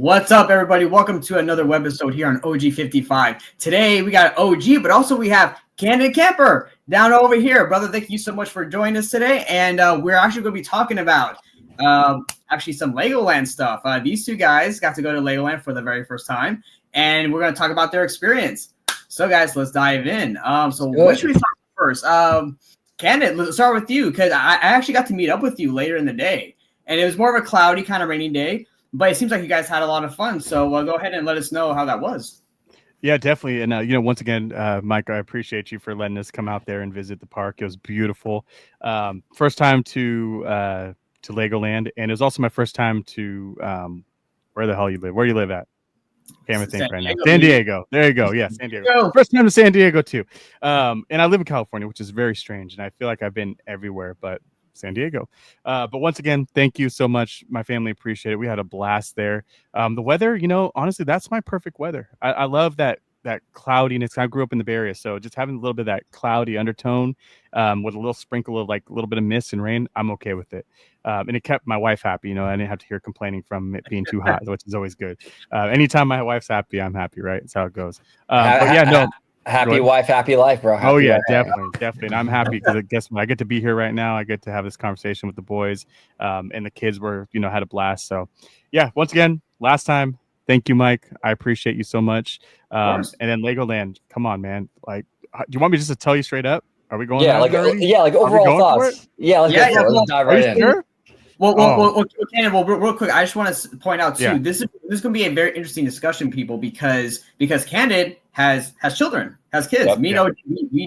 What's up, everybody? Welcome to another webisode here on OG55. Today, we got OG, but also we have CandidCamper down over here. Brother, thank you so much for joining us today. And we're actually going to be talking about actually some Legoland stuff. These two guys got to go to Legoland for the very first time, and we're going to talk about their experience. So, guys, let's dive in. So what should we talk about first? Candid, let's start with you, because I actually got to meet up with you later in the day. And it was more of a cloudy, kind of rainy day. But it seems like you guys had a lot of fun. So go ahead and let us know how that was. Yeah, definitely. And, once again, Mike, I appreciate you for letting us come out there and visit the park. It was beautiful. First time to Legoland. And it was also my first time to where the hell you live? Where you live at? Can't even think right now. San Diego. There you go. Yeah, San Diego. First time to San Diego, too. And I live in California, which is very strange. And I feel like I've been everywhere, but San Diego. But once again, thank you so much. My family appreciate it. We had a blast there. The weather, honestly, that's my perfect weather. I love that cloudiness. I grew up in the Bay Area, so just having a little bit of that cloudy undertone with a little sprinkle of like a little bit of mist and rain, I'm okay with it. And it kept my wife happy. I didn't have to hear complaining from it being too hot, which is always good. Anytime my wife's happy, I'm happy, right? That's how it goes. But yeah, no. Happy wife, happy life, bro. Happy yeah, life. definitely. And I'm happy because I get to be here right now. I get to have this conversation with the boys, and the kids were, had a blast. So, yeah, once again, last time, thank you, Mike. I appreciate you so much. And then Legoland, come on, man. Like, do you want me just to tell you straight up? Are we going? Yeah, overall thoughts. Yeah, let's dive right in. Sure? Well, real quick, I just want to point out too. This is going to be a very interesting discussion, people, because Candid has children, has kids. We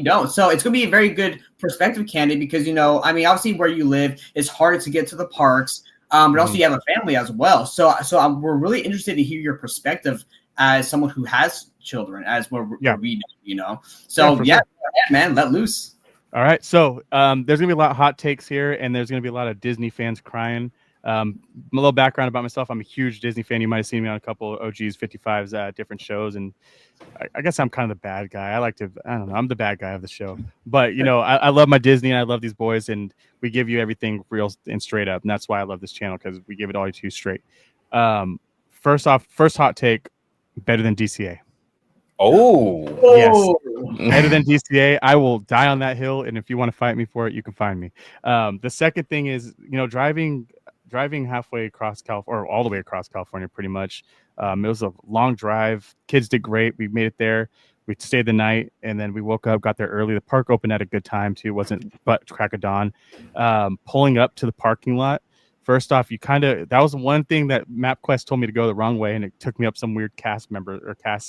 don't. So it's going to be a very good perspective, Candid, because obviously where you live, it's harder to get to the parks, but also you have a family as well. So we're really interested to hear your perspective as someone who has children, as where we do. So go ahead, man, let loose. All right, so there's gonna be a lot of hot takes here, and there's gonna be a lot of Disney fans crying. A little background about myself: I'm a huge Disney fan. You might have seen me on a couple of OG's 55's different shows, and I guess I'm kind of the bad guy. I don't know, I'm the bad guy of the show. But I love my Disney, and I love these boys, and we give you everything real and straight up, and that's why I love this channel, because we give it all to you straight. First hot take: better than DCA. Oh, yes, better than DCA. I will die on that hill, and if you want to fight me for it, you can find me. The second thing is, driving halfway across California, or all the way across California, pretty much. It was a long drive. Kids did great. We made it there. We stayed the night, and then we woke up, got there early. The park opened at a good time too. Wasn't but crack of dawn. Pulling up to the parking lot. First off, that was one thing that MapQuest told me to go the wrong way, and it took me up some weird cast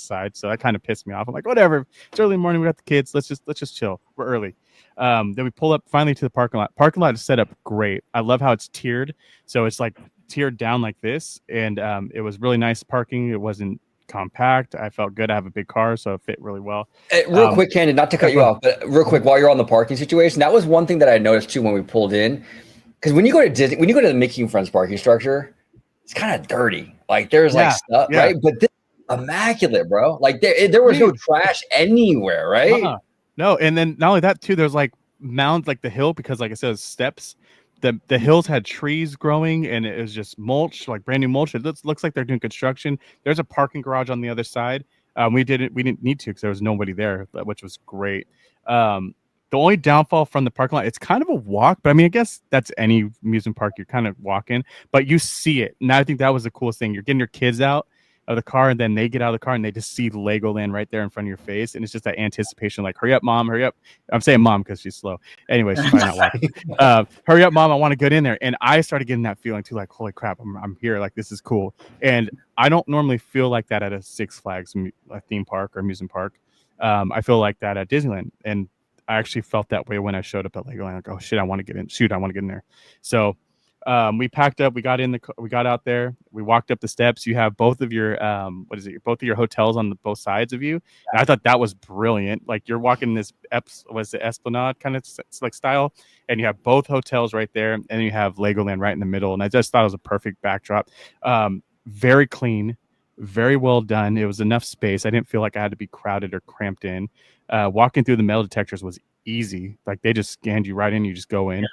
side. So that kind of pissed me off. I'm like, whatever. It's early in the morning. We got the kids. Let's just chill. We're early. Then we pull up finally to the parking lot. Parking lot is set up great. I love how it's tiered. So it's like tiered down like this, and it was really nice parking. It wasn't compact. I felt good. I have a big car, so it fit really well. Real quick, Candid, not to cut you off, but real quick, while you're on the parking situation, that was one thing that I noticed too when we pulled in. Because when you go to Disney, when you go to the Mickey and Friends parking structure, it's kind of dirty. Like there's stuff, right? But this is immaculate, bro. Like there was no trash anywhere, right? No, and then not only that too, there's like mounds, like the hill, because like I said, it's steps. The hills had trees growing, and it was just mulch, like brand new mulch. It looks like they're doing construction. There's a parking garage on the other side. We didn't need to because there was nobody there, which was great. The only downfall from the parking lot, it's kind of a walk, but I mean, I guess that's any amusement park. You're kind of walking, but you see it. And I think that was the coolest thing. You're getting your kids out of the car, and then they get out of the car, and they just see Legoland right there in front of your face. And it's just that anticipation, like, hurry up, mom, hurry up. I'm saying mom because she's slow. Anyway, she's probably not walking. Hurry up, mom, I want to get in there. And I started getting that feeling too, like, holy crap, I'm here. Like, this is cool. And I don't normally feel like that at a Six Flags theme park or amusement park. I feel like that at Disneyland. And I actually felt that way when I showed up at Legoland. Like, oh shit, I want to get in. Shoot, I want to get in there. So we packed up. We got out there. We walked up the steps. You have both of your both of your hotels on both sides of you. And I thought that was brilliant. Like you're walking this Esplanade kind of like style, and you have both hotels right there, and you have Legoland right in the middle. And I just thought it was a perfect backdrop. Very clean. Very well done. It was enough space. I didn't feel like I had to be crowded or cramped in. Walking through the metal detectors was easy. Like they just scanned you right in. You just go in.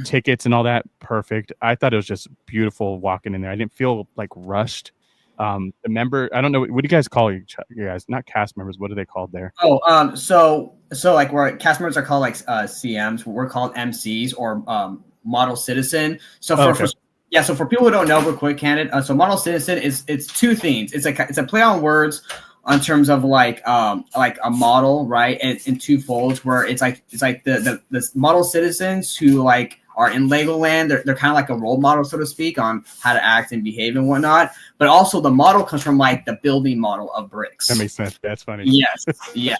Tickets and all that, perfect. I thought it was just beautiful walking in there. I didn't feel like rushed. The member, I don't know, what do you guys call you guys? Not cast members. What are they called there? Oh, so like where cast members are called like CMs, we're called MCs or model citizen. So so for people who don't know, real quick, Candid. So model citizen it's two things. It's a play on words on terms of like a model, right? And in two folds where it's like the model citizens who like are in Legoland. They're kind of like a role model, so to speak, on how to act and behave and whatnot. But also the model comes from like the building model of bricks. That makes sense. That's funny. Yes. Yeah.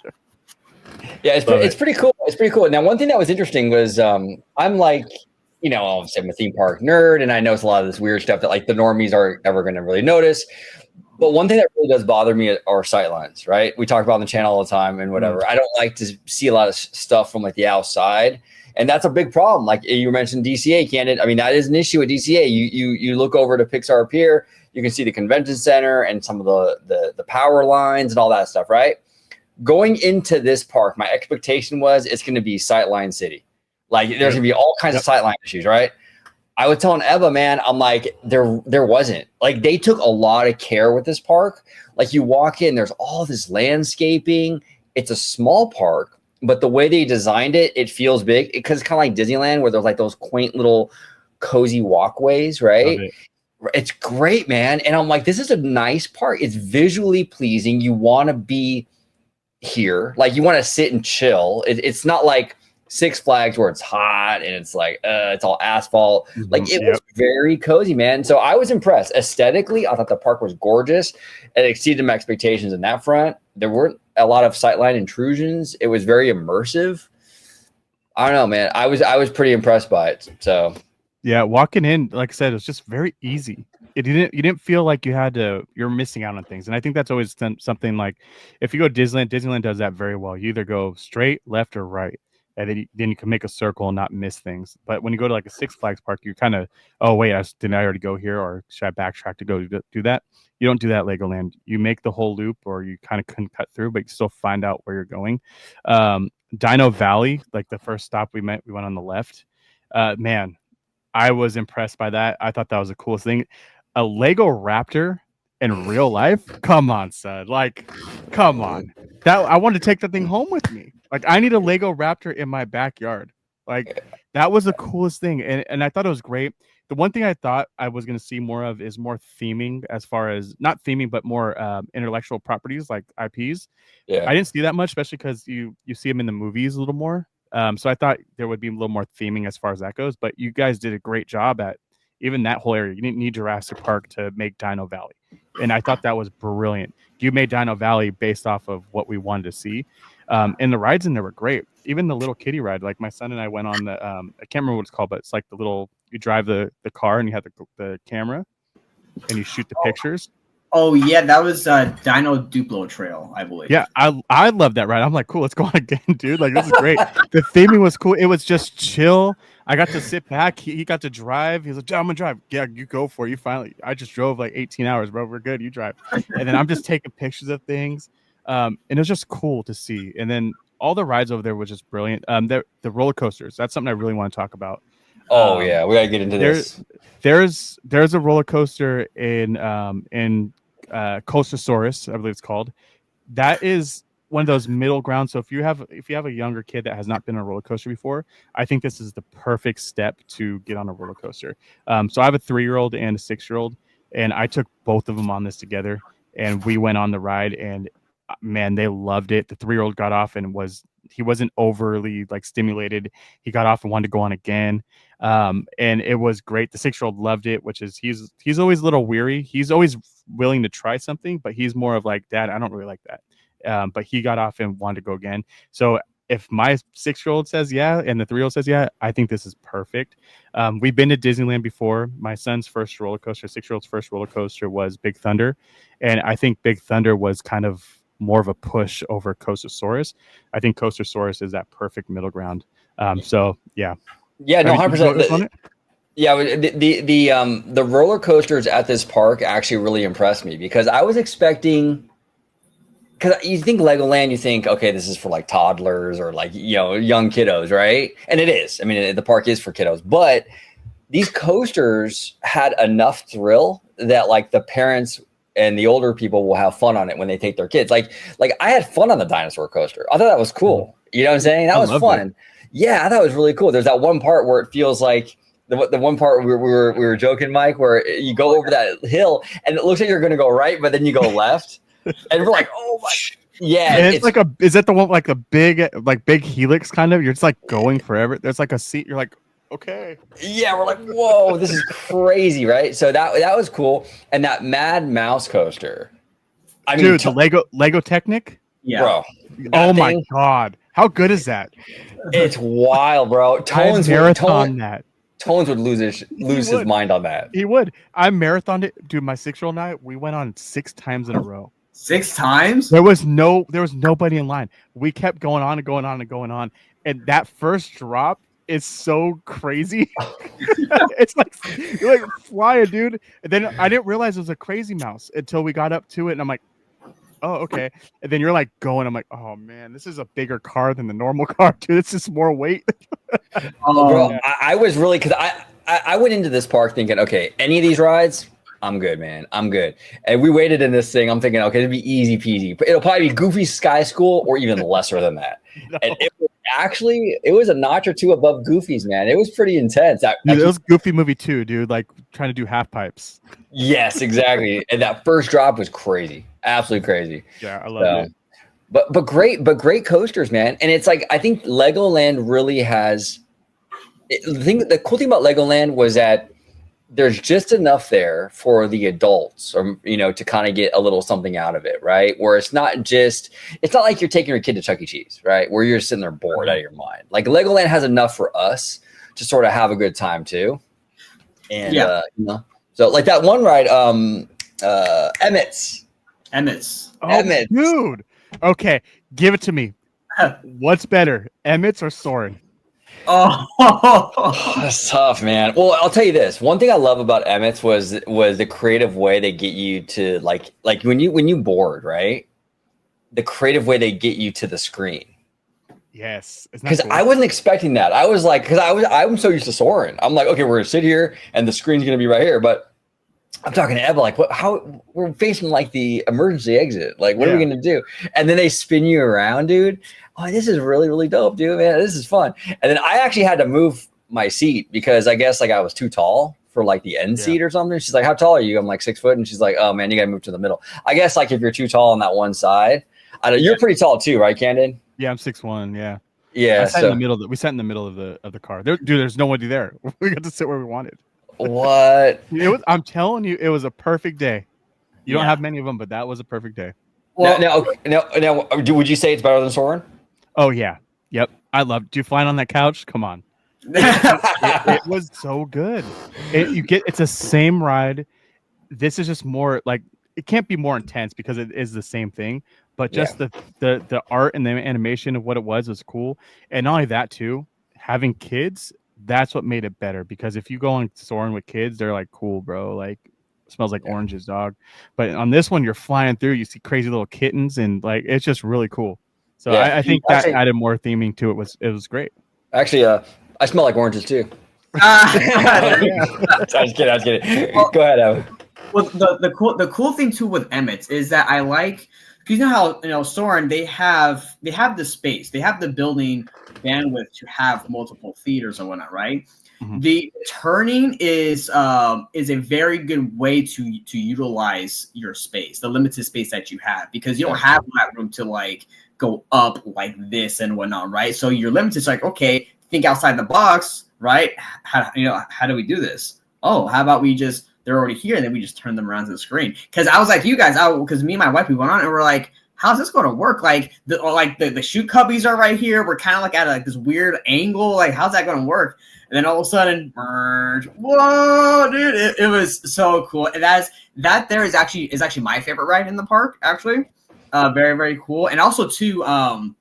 Yeah, it's pretty cool. It's pretty cool. Now, one thing that was interesting was I'm like, I'm a theme park nerd, and I know it's a lot of this weird stuff that like the normies aren't ever going to really notice. But one thing that really does bother me are sightlines, right? We talk about on the channel all the time and whatever. I don't like to see a lot of stuff from like the outside. And that's a big problem. Like you mentioned DCA, Candid. I mean, that is an issue with DCA. You look over to Pixar Pier, you can see the convention center and some of the power lines and all that stuff, right? Going into this park, my expectation was it's going to be sightline city. Like there's going to be all kinds of sightline issues, right? I was telling Eva, man, I'm like, there wasn't. Like they took a lot of care with this park. Like you walk in, there's all this landscaping. It's a small park, but the way they designed it, it feels big because it's kind of like Disneyland where there's like those quaint little cozy walkways, right? It's great, man. And I'm like, this is a nice park. It's visually pleasing. You want to be here. Like you want to sit and chill. It's not like Six Flags where it's hot and it's like, it's all asphalt. Like it was very cozy, man. So I was impressed. Aesthetically, I thought the park was gorgeous. It exceeded my expectations in that front. There weren't a lot of sightline intrusions. It was very immersive. I don't know, man. I was pretty impressed by it. So yeah, walking in, like I said, it was just very easy. You didn't feel like you're missing out on things. And I think that's always something like if you go to Disneyland does that very well. You either go straight, left, or right. And then you can make a circle and not miss things. But when you go to like a Six Flags park, you're kind of, oh wait, didn't I already go here, or should I backtrack to go do that? You don't do that at Legoland. You make the whole loop, or you kind of couldn't cut through, but you still find out where you're going. Dino Valley, like the first stop we went on the left. Man, I was impressed by that. I thought that was the coolest thing. A Lego Raptor in real life? Come on, son. Like, come on. I wanted to take that thing home with me. Like, I need a Lego Raptor in my backyard. Like, that was the coolest thing. And I thought it was great. The one thing I thought I was going to see more of is more theming, as far as not theming, but more intellectual properties like IPs. Yeah. I didn't see that much, especially because you see them in the movies a little more. So I thought there would be a little more theming as far as that goes. But you guys did a great job at even that whole area. You didn't need Jurassic Park to make Dino Valley. And I thought that was brilliant. You made Dino Valley based off of what we wanted to see. And the rides in there were great. Even the little kiddie ride, like my son and I went on the, I can't remember what it's called, but it's like the little, you drive the car and you have the camera and you shoot the pictures. Oh yeah, that was Dino Duplo Trail, I believe. Yeah, I love that ride. I'm like, cool, let's go on again, dude. Like, this is great. The theming was cool. It was just chill. I got to sit back. He got to drive. He was like, I'm gonna drive. Yeah, you go for it. You finally. I just drove like 18 hours, bro. We're good. You drive. And then I'm just taking pictures of things. And it was just cool to see. And then all the rides over there was just brilliant. The roller coasters. That's something I really want to talk about. Oh yeah, we gotta get into this. There's a roller coaster in Coastosaurus, I believe it's called. That is one of those middle ground. So if you have a younger kid that has not been on a roller coaster before, I think this is the perfect step to get on a roller coaster. So I have a 3-year-old and a 6-year-old, and I took both of them on this together, and we went on the ride, and man, they loved it. The 3-year-old got off and he wasn't overly like stimulated. He got off and wanted to go on again. And it was great. The 6-year-old loved it, which is he's always a little weary. He's always willing to try something, but he's more of like, Dad, I don't really like that. But he got off and wanted to go again. So if my 6-year-old says yeah and the 3-year-old says yeah, I think this is perfect. We've been to Disneyland before. My son's first roller coaster, 6-year-old's first roller coaster was Big Thunder. And I think Big Thunder was kind of more of a push over Coastosaurus. I think Coastosaurus is that perfect middle ground. So yeah. Yeah, no, 100%. Yeah, the roller coasters at this park actually really impressed me because I was expecting, because you think Legoland, you think, okay, this is for like toddlers or like, young kiddos, right? And it is. I mean, the park is for kiddos, but these coasters had enough thrill that like the parents and the older people will have fun on it when they take their kids. Like I had fun on the dinosaur coaster. I thought that was cool. You know what I'm saying? That was fun. It. Yeah, I thought it was really cool. There's that one part where it feels like the one part we were joking, Mike, where you go over that hill and it looks like you're going to go right, but then you go left, and we're like, oh my. Yeah, and it's like is that the one like the big helix kind of? You're just like going forever. There's like a seat. You're like, okay. Yeah, we're like, whoa, this is crazy, right? So that was cool. And that Mad Mouse coaster. I mean, dude, the Lego Technic. Yeah. Bro. Oh my god, how good is that? It's wild, bro. Tones would lose his mind on that. He would. I marathoned it, dude. My 6-year-old and I, we went on 6 times in a row. 6 times? There was nobody in line. We kept going on and going on and going on. And that first drop is so crazy. It's like you're like flying, dude. And then I didn't realize it was a crazy mouse until we got up to it, and I'm like, oh, okay. And then you're like going, I'm like, oh man, this is a bigger car than the normal car, dude. It's just more weight. Bro, I was really, because I went into this park thinking, okay, any of these rides, I'm good, man. I'm good. And we waited in this thing. I'm thinking, okay, it'll be easy peasy. But it'll probably be Goofy Sky School or even lesser than that. No. And it was a notch or two above Goofy's, man. It was pretty intense. It was Goofy movie too, dude. Like trying to do half pipes. Yes, exactly. And that first drop was crazy. Absolutely crazy. Yeah, I love it. But great coasters, man. And it's like, I think Legoland really has the cool thing about Legoland was that there's just enough there for the adults, or to kind of get a little something out of it, right? Where it's not like you're taking your kid to Chuck E. Cheese, right? Where you're sitting there bored out of your mind. Like Legoland has enough for us to sort of have a good time too. And so like that one ride, Emmett's. Oh, dude. Okay, give it to me. What's better, Emmett's or Soarin'? Oh, that's tough, man. Well, I'll tell you this. One thing I love about Emmett's was the creative way they get you to like when you board, right? The creative way they get you to the screen. Yes, because cool? I wasn't expecting that. I was like, I'm so used to Soarin'. I'm like, okay, we're gonna sit here and the screen's gonna be right here, but I'm talking to Ebba, like, how we're facing like the emergency exit. Like, what are we gonna do? And then they spin you around, dude. Oh, this is really, really dope, dude, man. This is fun. And then I actually had to move my seat because I guess like I was too tall for like the end seat or something. She's like, how tall are you? I'm like 6 foot. And she's like, oh man, you gotta move to the middle. I guess like if you're too tall on that one side, you're pretty tall too, right, Candid? Yeah, I'm 6'1". Yeah. Yeah. We sat in the middle of the car. There's nobody there. We got to sit where we wanted. What? I'm telling you, it was a perfect day. You don't have many of them, but that was a perfect day. Well, now, would you say it's better than Soarin'? Oh yeah, yep. I loved. Do you flying on that couch? Come on. it was so good. It's the same ride. This is just more like it can't be more intense because it is the same thing. But just the art and the animation of what it was cool. And not only that too, having kids. That's what made it better, because if you go on Soarin' with kids, they're like, cool, bro. Like, it smells like oranges, dog. But on this one, you're flying through, you see crazy little kittens, and like, it's just really cool. So I think that added more theming to it. It was great. Actually, I smell like oranges too. I was kidding. Well, go ahead, Evan. Well, the cool thing too with Emmett's is that I like, because you know how Soarin', they have the space, they have the building bandwidth to have multiple theaters and whatnot, right? Mm-hmm. The turning is a very good way to utilize your space, the limited space that you have, because you don't have that room to like go up like this and whatnot, right? So you're limited. It's like, okay, think outside the box, right? How do we do this? Oh, how about they're already here, and then we just turn them around to the screen. Because I was like, you guys, because me and my wife, we went on and we're like, how's this going to work? Like the chute cubbies are right here. We're kind of like at like this weird angle. Like, how's that going to work? And then all of a sudden, whoa, dude, it was so cool. And that there is actually my favorite ride in the park, actually. Very, very cool. And also too, so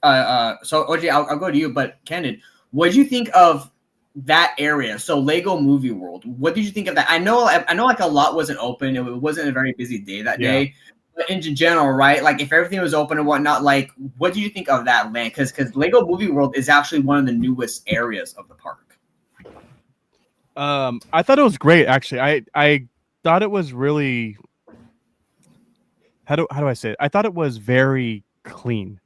OJ, I'll go to you, but Candid, what did you think of that area? So Lego Movie World, what did you think of that? I know like a lot wasn't open. It wasn't a very busy day that day. But in general, right? Like if everything was open and whatnot, like what do you think of that land? Because Lego Movie World is actually one of the newest areas of the park. I thought it was great, actually. I thought it was really how do I say it? I thought it was very clean,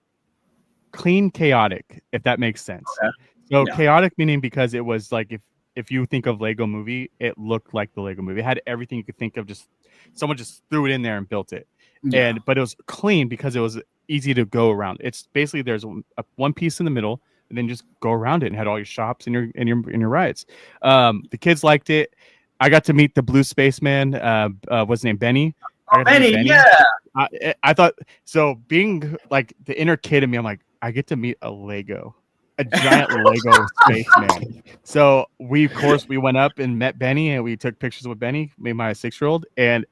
chaotic, if that makes sense. Okay. So Yeah. chaotic meaning because it was like if you think of Lego Movie, it looked like the Lego Movie. It had everything you could think of. Just someone just threw it in there and built it. Yeah. But it was clean because it was easy to go around. It's basically there's one piece in the middle, and then just go around it and had all your shops and your rides. The kids liked it. I got to meet the blue spaceman. What's his name? Benny. Benny, yeah. I thought so. Being like the inner kid in me, I'm like, I get to meet a giant Lego spaceman. So we went up and met Benny, and we took pictures with Benny, me and my 6-year-old, and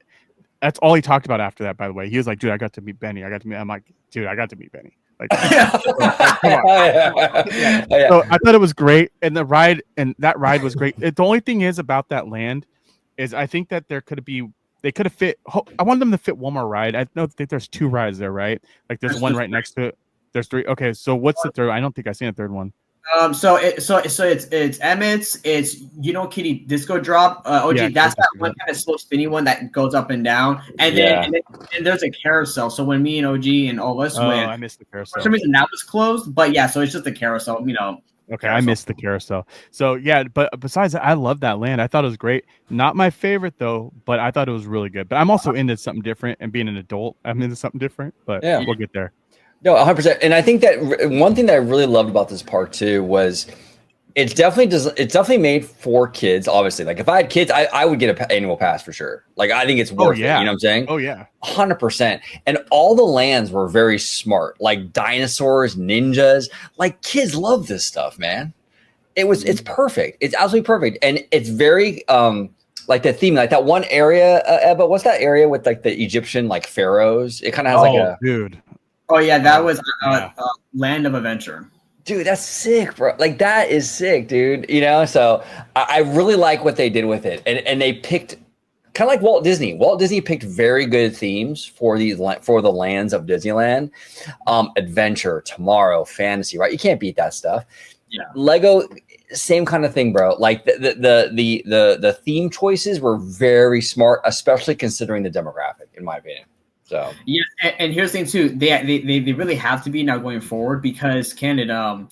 that's all he talked about after that. By the way, he was like, "Dude, I got to meet Benny. I'm like, "Dude, I got to meet Benny." Like, come on. Yeah. So I thought it was great, and that ride was great. The only thing is about that land is I think that they could have fit. I want them to fit one more ride. I think there's 2 rides there, right? Like there's one right next to it. There's 3. Okay, so what's the third? I don't think I've seen a third one. So it's Emmett's. It's Kitty Disco Drop. OG. Yeah, that's that one kind of slow spinny one that goes up and down, and then there's a carousel. So when me and OG and all of us went, I missed the carousel. For some reason that was closed, but yeah, so it's just a carousel. Okay, carousel. I missed the carousel. So yeah, but besides that, I love that land. I thought it was great. Not my favorite though, but I thought it was really good. But I'm also into something different, and being an adult, I'm into something different. But we'll get there. No, 100%. And I think that one thing that I really loved about this park too was it's definitely made for kids. Obviously, like if I had kids, I would get an annual pass for sure. Like I think it's worth it. You know what I'm saying? Oh yeah, 100%. And all the lands were very smart, like dinosaurs, ninjas. Like kids love this stuff, man. It's perfect. It's absolutely perfect, and it's very like the theme, like that one area. But what's that area with like the Egyptian like pharaohs? It kind of has dude. Oh yeah, that was Land of Adventure. Dude, that's sick, bro. Like that is sick, dude. So I really like what they did with it, and they picked kind of like Walt Disney. Walt Disney picked very good themes for the lands of Disneyland. Adventure, tomorrow, fantasy, right? You can't beat that stuff. Yeah. Lego, same kind of thing, bro. Like the theme choices were very smart, especially considering the demographic, in my opinion. So yeah, and here's the thing too. They really have to be now going forward because Canada.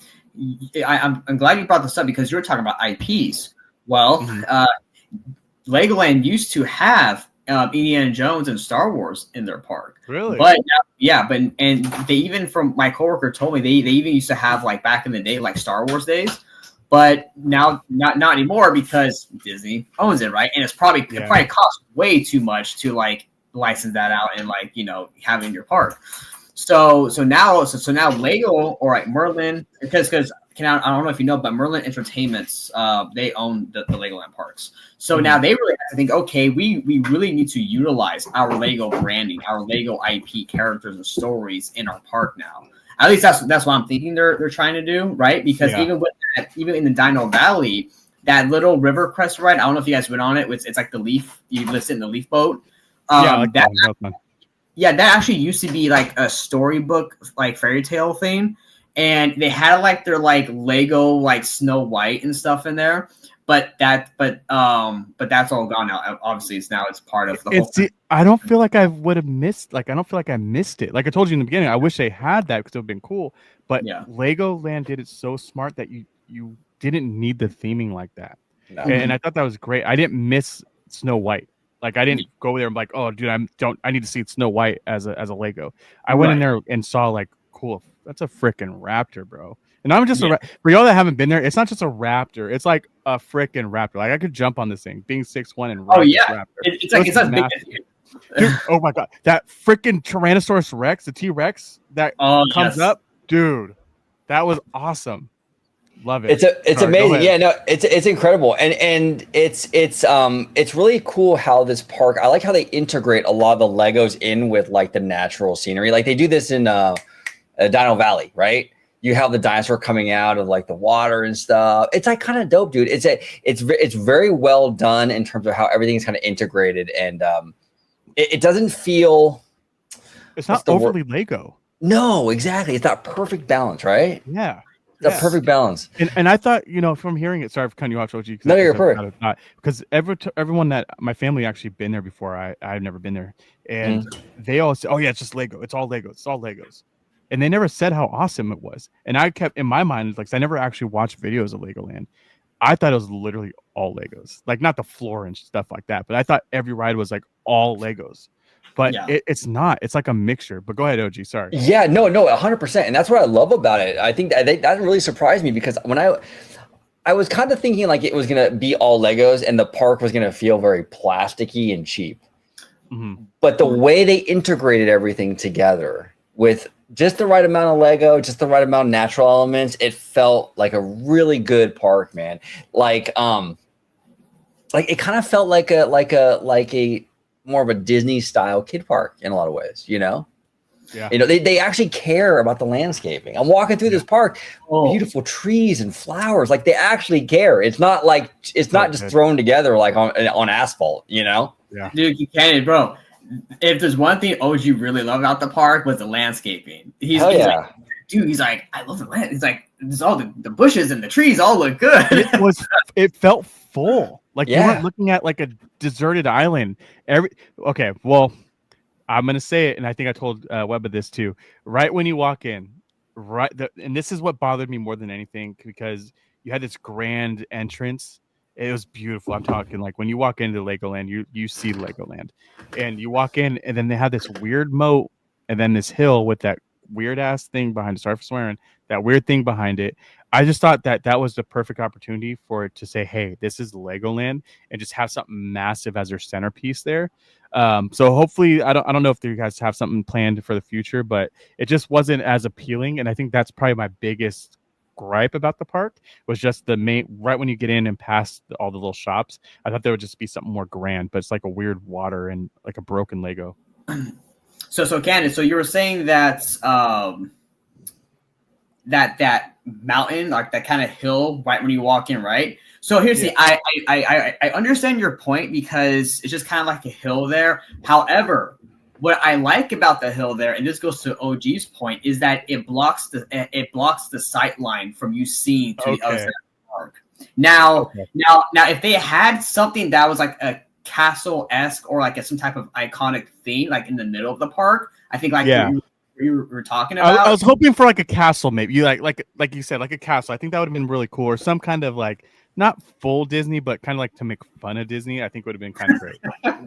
I'm glad you brought this up because you were talking about IPs. Well, Legoland used to have Indiana Jones and Star Wars in their park. Really? But and they even, from my coworker told me, they even used to have like back in the day like Star Wars days. But now not anymore because Disney owns it, right? And it probably costs way too much to like license that out and like have it in your park. So now Lego or like Merlin, because I don't know if you know, but Merlin Entertainments they own the Legoland parks. So now they really have to think, okay, we really need to utilize our Lego branding, our Lego IP characters and stories in our park now. At least that's what I'm thinking they're trying to do, right? Because even in the Dino Valley, that little River Crest ride, I don't know if you guys went on it. It's like the leaf. You listen in the leaf boat. That actually used to be like a storybook, like fairy tale thing, and they had like their like Lego like Snow White and stuff in there. But that's all gone now. Obviously, it's part of the whole thing. I don't feel like I would have missed. Like I don't feel like I missed it. Like I told you in the beginning, I wish they had that because it would have been cool. But Legoland did it so smart that you didn't need the theming like that. No. And I thought that was great. I didn't miss Snow White. Like I didn't go there and be like, oh, dude, I need to see Snow White as a Lego. I went in there and saw like, cool, that's a freaking raptor, bro. And I'm just for y'all that haven't been there, it's not just a raptor, it's like a freaking raptor. Like I could jump on this thing, being 6'1" and ride this raptor. It's like big. Dude, oh my god, that freaking Tyrannosaurus Rex, the T-Rex that comes up, dude, that was awesome. Love it. It's amazing. Yeah, no, it's incredible. And it's really cool how this park, I like how they integrate a lot of the Legos in with like the natural scenery. Like they do this in Dino Valley, right? You have the dinosaur coming out of like the water and stuff. It's like kind of dope, dude. It's very well done in terms of how everything's kind of integrated, and it doesn't feel. It's not overly Lego. No, exactly. It's that perfect balance, right? Yeah. The perfect balance. And I thought, from hearing it, sorry for cutting you off, OG. No, you're perfect. Because everyone that my family actually been there before, I've never been there, and they all say, "Oh yeah, it's just Lego. It's all Legos. It's all Legos," and they never said how awesome it was. And I kept in my mind, like, 'cause I never actually watched videos of Legoland. I thought it was literally all Legos, like not the floor and stuff like that, but I thought every ride was like all Legos. But it's not. It's like a mixture. But go ahead, OG. Sorry. Yeah, no, 100%. And that's what I love about it. I think that really surprised me, because when I was kind of thinking like it was going to be all Legos and the park was going to feel very plasticky and cheap. But the way they integrated everything together with just the right amount of Lego, just the right amount of natural elements, it felt like a really good park, man. Like it kind of felt like a more of a Disney style kid park in a lot of ways, Yeah. They actually care about the landscaping. I'm walking through this park, beautiful trees and flowers. Like, they actually care. It's not just thrown together like on asphalt, Yeah. Dude, you can't, bro. If there's one thing OG really loved about the park was the landscaping. He's like, dude, he's like, I love the land. He's like, there's all the bushes and the trees all look good. It felt full. Like, you weren't looking at like a deserted island. Okay, well, I'm gonna say it, and I think I told Webba this too. Right when you walk in, and this is what bothered me more than anything, because you had this grand entrance. It was beautiful. I'm talking like when you walk into Legoland, you see Legoland, and you walk in, and then they have this weird moat, and then this hill with that weird ass thing behind it. Sorry for swearing. That weird thing behind it. I just thought that was the perfect opportunity for it to say, hey, this is Legoland, and just have something massive as your centerpiece there. So hopefully, I don't know if you guys have something planned for the future, but it just wasn't as appealing. And I think that's probably my biggest gripe about the park, was just the main, right when you get in and past all the little shops. I thought there would just be something more grand, but it's like a weird water and like a broken Lego. So Candace, so you were saying that that mountain, like that kind of hill right when you walk in, right? So here's the I understand your point, because it's just kind of like a hill there. However, what I like about the hill there, and this goes to OG's point, is that it blocks the sight line from you seeing to the other side of the park. Now, if they had something that was like a castle-esque or like some type of iconic theme, like in the middle of the park, I think like you were talking about. I was hoping for like a castle, maybe. You like you said, like a castle. I think that would have been really cool, or some kind of like, not full Disney, but kind of like to make fun of Disney. I think would have been kind of great.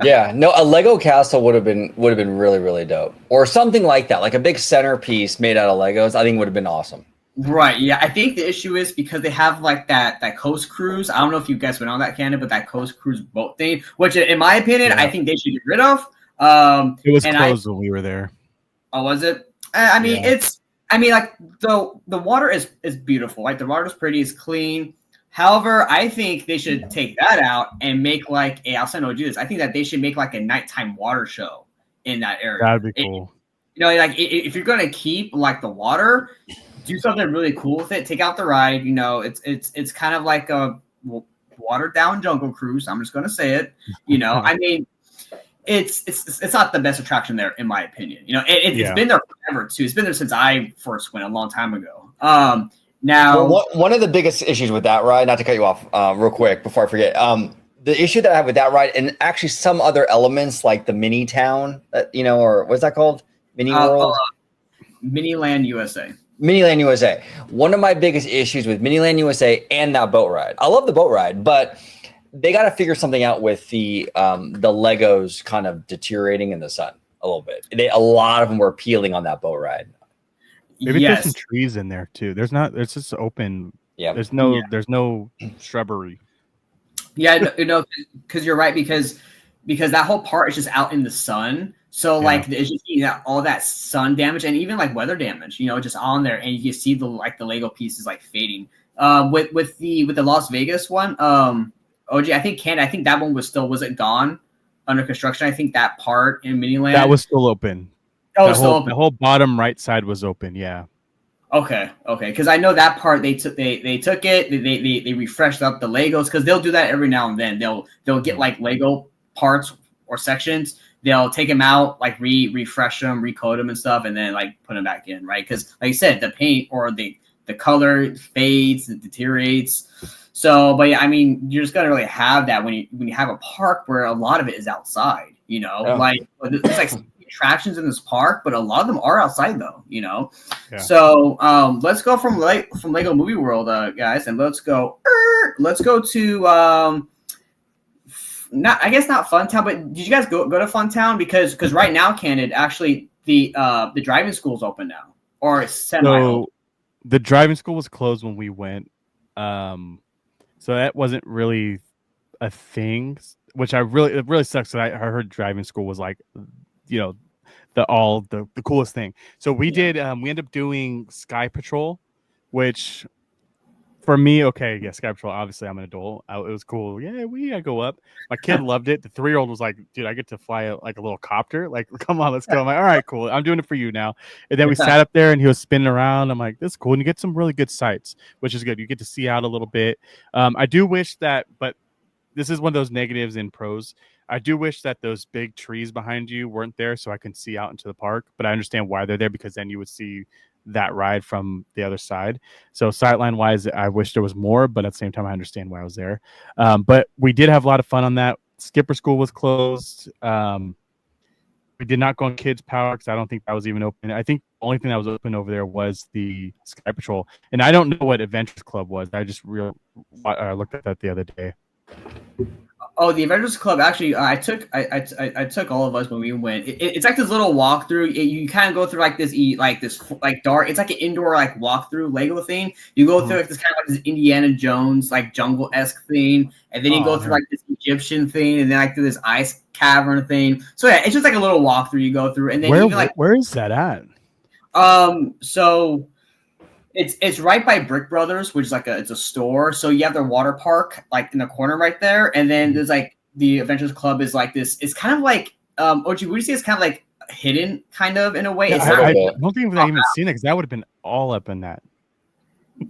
Yeah, no, a Lego castle would have been really, really dope, or something like that, like a big centerpiece made out of Legos. I think would have been awesome. Right. Yeah. I think the issue is because they have like that coast cruise. I don't know if you guys went on that, Canada, but that coast cruise boat thing, which in my opinion, I think they should get rid of. It was closed when we were there. Oh, was it? I mean, like the water is beautiful. Like, the water is pretty, it's clean. However, I think they should take that out and make like I'll send OG this. I think that they should make like a nighttime water show in that area. That'd be cool. Like if you're gonna keep like the water, do something really cool with it. Take out the ride. It's kind of like a watered down Jungle Cruise. I'm just gonna say it. I mean, it's not the best attraction there, in my opinion. It's been there forever too. It's been there since I first went a long time ago. Now, one of the biggest issues with that ride, not to cut you off real quick before I forget, the issue that I have with that ride, and actually some other elements like the mini town, or what's that called? Mini World? Miniland USA. Miniland USA. One of my biggest issues with Miniland USA and that boat ride. I love the boat ride, but they got to figure something out with the Legos kind of deteriorating in the sun a little bit. A lot of them were peeling on that boat ride. Maybe there's some trees in there too. It's just open. Yeah. There's no shrubbery. Yeah, because you're right, because that whole part is just out in the sun. So like it's just all that sun damage and even like weather damage, just on there, and you can see the Lego pieces like fading. With the Las Vegas one, OG, I think that one was it gone under construction? I think that part in Miniland that was still open. Oh, the whole bottom right side was open. Yeah. Okay. Because I know that part they took it. They refreshed up the Legos, because they'll do that every now and then. They'll get like Lego parts or sections. They'll take them out, like refresh them, recode them and stuff, and then like put them back in, right? Because like you said, the paint or the the color fades, it deteriorates. So, but yeah, I mean, you're just gonna really have that when you have a park where a lot of it is outside. Like there's like attractions in this park, but a lot of them are outside though. Yeah. So let's go from Lego Movie World, guys, and let's go to not Funtown, but did you guys go to Funtown? Because right now, Candid, actually the driving school's open now, or it's semi-open. So the driving school was closed when we went. So that wasn't really a thing, which it really sucks. I heard driving school was like, the coolest thing. So we did. We ended up doing Sky Patrol, which for me, okay, yeah, Sky Patrol. Obviously, I'm an adult. It was cool. Yeah, we gotta go up. My kid loved it. The 3-year-old was like, "Dude, I get to fly like a little copter. Like, come on, let's go." I'm like, "All right, cool. I'm doing it for you now." And then we sat up there, and he was spinning around. I'm like, "This is cool." And you get some really good sights, which is good. You get to see out a little bit. I do wish that, but this is one of those negatives and pros. I do wish that those big trees behind you weren't there, so I can see out into the park. But I understand why they're there, because then you would see that ride from the other side. So sightline wise, I wish there was more, but at the same time, I understand why I was there. But we did have a lot of fun on that. Skipper School was closed. We did not go on Kids Power because I don't think that was even open. I think the only thing that was open over there was the Sky Patrol. And I don't know what Adventures Club was. I just looked at that the other day. Oh, the Avengers Club. Actually, I took all of us when we went. It's like this little walkthrough. You kind of go through like this dark. It's like an indoor like walkthrough Lego thing. You go through like this kind of like this Indiana Jones like jungle-esque thing, and then you go through like this Egyptian thing, and then like through this ice cavern thing. So yeah, it's just like a little walkthrough you go through, and then where is that at? So it's right by Brick Brothers, which is like it's a store. So you have their water park like in the corner right there, and then there's like the Adventures Club is like this. It's kind of like OG. Would you say it's kind of like hidden, kind of in a way? Yeah, it's I don't think I've even seen it, because that would have been all up in that.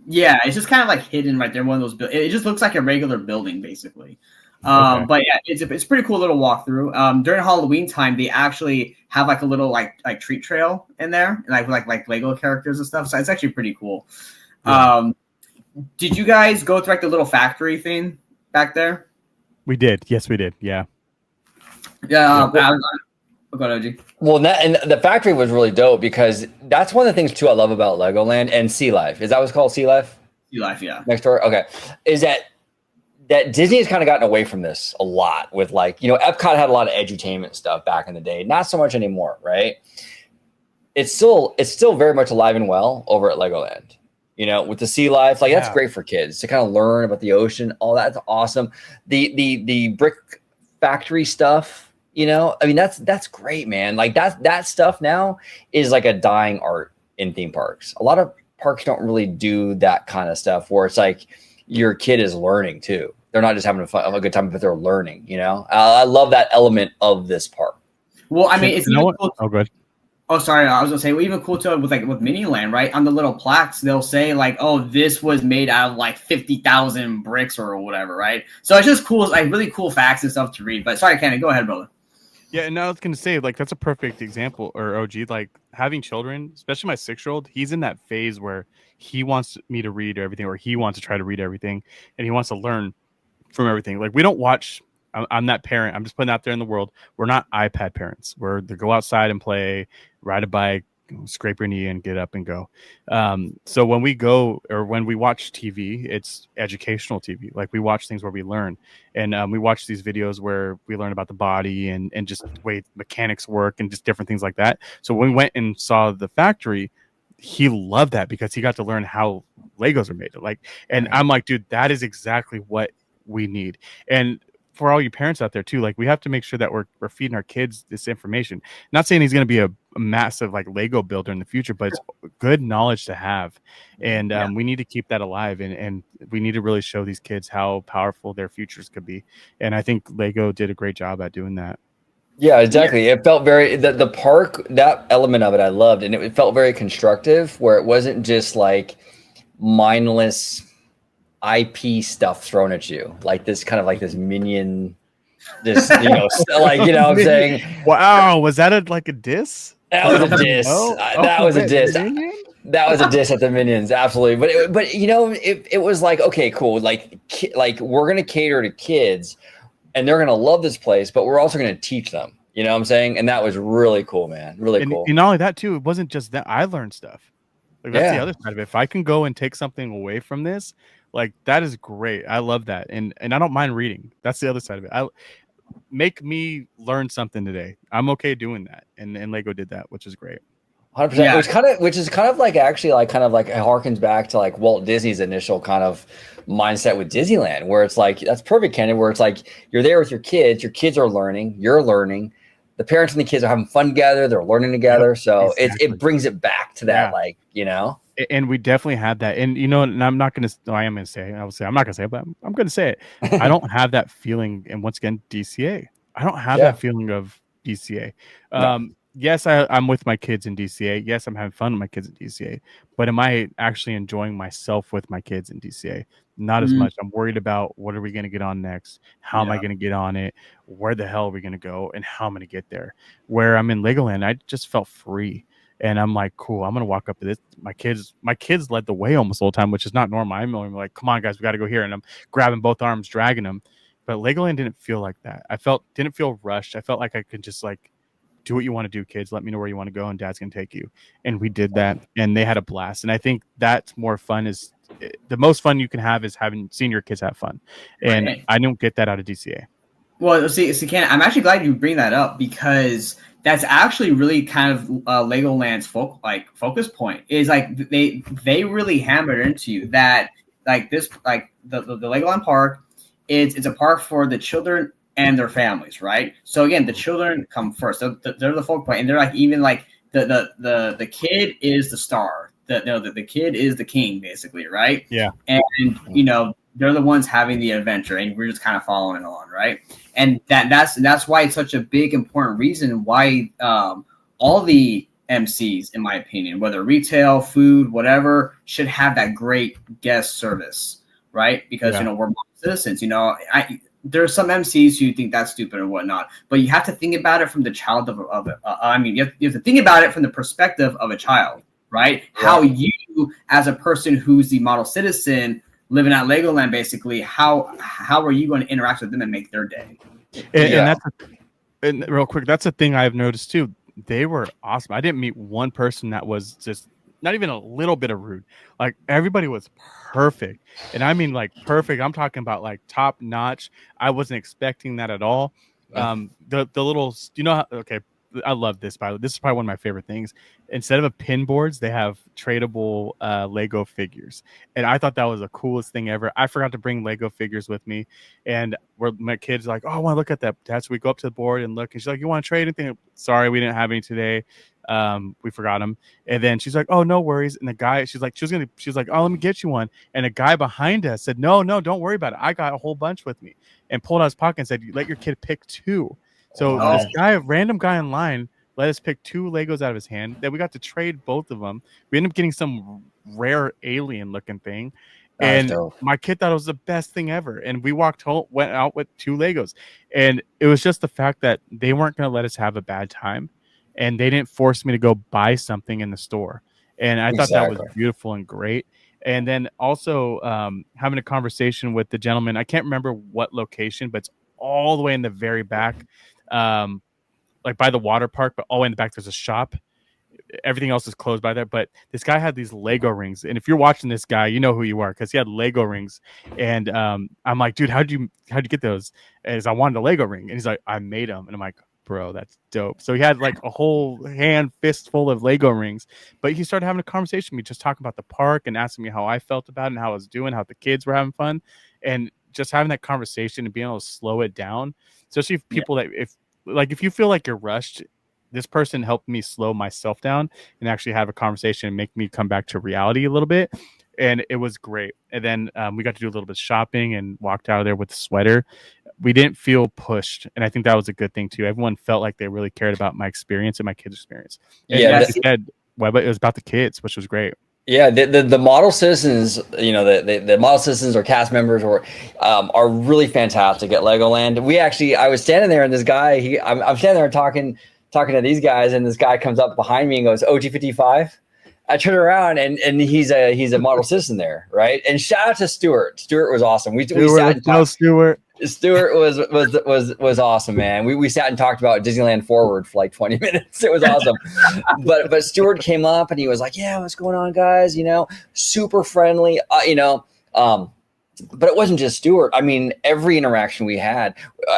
Yeah, it's just kind of like hidden right there. One of those. It just looks like a regular building, basically. Okay. But yeah, it's a pretty cool little walkthrough. During Halloween time, they actually have like a little like treat trail in there, and like Lego characters and stuff. So it's actually pretty cool. Yeah. Did you guys go through like the little factory thing back there? We did. Yes, we did. Yeah. Yeah. Go ahead, OG. Well, and the factory was really dope, because that's one of the things too I love about Legoland and Sea Life. Is that what's called Sea Life? Sea Life, yeah. Next door. Okay. Is that Disney has kind of gotten away from this a lot with Epcot had a lot of edutainment stuff back in the day. Not so much anymore, right? It's still very much alive and well over at Legoland. With the Sea Life, that's great for kids to kind of learn about the ocean. All that's awesome. The brick factory stuff, that's great, man. Like that stuff now is like a dying art in theme parks. A lot of parks don't really do that kind of stuff where it's like your kid is learning too. They're not just having a good time, but they're learning. I love that element of this park. Well, I mean, it's even cool. Oh, good. Oh, sorry. I was gonna say, even cool too with Miniland, right? On the little plaques, they'll say like, "Oh, this was made out of like 50,000 bricks or whatever," right? So it's just cool, like really cool facts and stuff to read. But sorry, Kenny, go ahead, brother. Yeah, and I was gonna say, like, that's a perfect example, or OG, like having children, especially my 6-year-old. He's in that phase where he wants me to read everything, or he wants to try to read everything, and he wants to learn from everything. Like, we don't watch. I'm that parent. I'm just putting out there in the world. We're not iPad parents. We're to go outside and play, ride a bike, scrape your knee and get up and go. So when we go, or when we watch TV, it's educational TV. Like, we watch things where we learn, and we watch these videos where we learn about the body and just the way mechanics work and just different things like that. So when we went and saw the factory, he loved that because he got to learn how Legos are made. And I'm like, dude, that is exactly what we need. And for all you parents out there too, like, we have to make sure that we're feeding our kids this information. Not saying he's going to be a massive like Lego builder in the future, but it's good knowledge to have. And we need to keep that alive, and we need to really show these kids how powerful their futures could be. And I think Lego did a great job at doing that. Yeah, exactly. It felt very, the park, that element of it I loved, and it felt very constructive, where it wasn't just like mindless IP stuff thrown at you, like this kind of like this minion, this like I'm saying. Wow, was that like a diss? That was a diss. That was a diss. That was a diss at the Minions, absolutely. But you know, it was like, okay, cool. Like we're gonna cater to kids, and they're gonna love this place, but we're also gonna teach them. You know what I'm saying? And that was really cool, man. Really cool. And not only that too, it wasn't just that. I learned stuff. Like that's the other side of it. If I can go and take something away from this, like that is great. I love that, and I don't mind reading. That's the other side of it. Make me learn something today. I'm okay doing that, and Lego did that, which is great. 100%. Yeah. Which is kind of like actually like kind of like it harkens back to like Walt Disney's initial kind of mindset with Disneyland, where it's like that's perfect, Kendon, where it's like you're there with your kids are learning, you're learning, the parents and the kids are having fun together, they're learning together. Yep, so exactly. it brings it back to that, like, you know. And we definitely had that. And you know, and I'm not gonna I am gonna say it. I would say I'm not gonna say it, but I'm gonna say it. I don't have that feeling, and once again, DCA. I don't have that feeling of DCA. No. Yes, I'm with my kids in DCA. Yes, I'm having fun with my kids in DCA. But am I actually enjoying myself with my kids in DCA? Not as much. I'm worried about what are we going to get on next? How am I going to get on it? Where the hell are we going to go? And how I'm going to get there? Where I'm in Legoland, I just felt free. And I'm like, cool, I'm going to walk up to this. My kids led the way almost all the time, which is not normal. I'm like, come on, guys, we got to go here. And I'm grabbing both arms, dragging them. But Legoland didn't feel like that. Didn't feel rushed. I felt like I could just like, do what you want to do, kids. Let me know where you want to go, and Dad's gonna take you. And we did that, and they had a blast. And I think that's more fun. Is the most fun you can have is seeing your kids have fun, and I don't get that out of DCA. Well, see, Ken, I'm actually glad you bring that up because that's actually really kind of Legoland's focus point. Is like they really hammered into you that like this like the Legoland park it's a park for the children and their families, right? So again, the children come first. So they're the focal point, and they're like even like the kid is the star. The kid is the king, basically, right? Yeah. And you know they're the ones having the adventure, and we're just kind of following along, right? And that's why it's such a big important reason why all the MCs, in my opinion, whether retail, food, whatever, should have that great guest service, right? Because you know we're citizens. You know, there's some MCs who think that's stupid or whatnot, but you have to think about it from the child of I mean, you have to think about it from the perspective of a child, right? How you, as a person who's the model citizen living at Legoland, basically, how are you going to interact with them and make their day? And real quick, that's a thing I've noticed too. They were awesome. I didn't meet one person that was just not even a little bit of rude. Like everybody was perfect. And I mean like perfect. I'm talking about like top notch. I wasn't expecting that at all. The little, you know, okay, I love this, by the way. This is probably one of my favorite things. Instead of pin boards, they have tradable Lego figures. And I thought that was the coolest thing ever. I forgot to bring Lego figures with me. And my kid's like, oh, I want to look at that. Dad, so we go up to the board and look. And she's like, you want to trade anything? Sorry, we didn't have any today. We forgot them. And then she's like, oh, no worries. And the guy, she's like, oh, let me get you one. And a guy behind us said, no, don't worry about it. I got a whole bunch with me. And pulled out his pocket and said, let your kid pick two. So this guy, a random guy in line, let us pick two Legos out of his hand. Then we got to trade both of them. We ended up getting some rare alien looking thing. And my kid thought it was the best thing ever. And we went out with two Legos. And it was just the fact that they weren't going to let us have a bad time. And they didn't force me to go buy something in the store. And I thought that was beautiful and great. And then also having a conversation with the gentleman, I can't remember what location, but it's all the way in the very back. Like by the water park, but all the way in the back there's a shop. Everything else is closed by there, but this guy had these Lego rings, and if you're watching this guy, you know who you are because he had Lego rings. And I'm like, dude, how'd you get those? As I wanted a Lego ring, and he's like, I made them. And I'm like, bro, that's dope. So he had like a whole fistful of Lego rings, but he started having a conversation with me, just talking about the park and asking me how I felt about it and how I was doing, how the kids were having fun, and just having that conversation and being able to slow it down. Especially if people that if you feel like you're rushed, this person helped me slow myself down and actually have a conversation and make me come back to reality a little bit. And it was great. And then we got to do a little bit of shopping and walked out of there with a sweater. We didn't feel pushed. And I think that was a good thing too. Everyone felt like they really cared about my experience and my kids' experience. And like you said, Webba, it was about the kids, which was great. Yeah, the model citizens, you know, the model citizens or cast members are really fantastic at Legoland. I was standing there and this guy, I'm standing there talking to these guys, and this guy comes up behind me and goes, OG55. I turn around and he's a model citizen there, right? And shout out to Stuart. Stuart was awesome. We sat and talked. Stuart. Stuart was awesome, man. We sat and talked about Disneyland Forward for like 20 minutes. It was awesome. but Stuart came up and he was like, "Yeah, what's going on, guys? You know, super friendly. But it wasn't just Stuart. I mean, every interaction we had,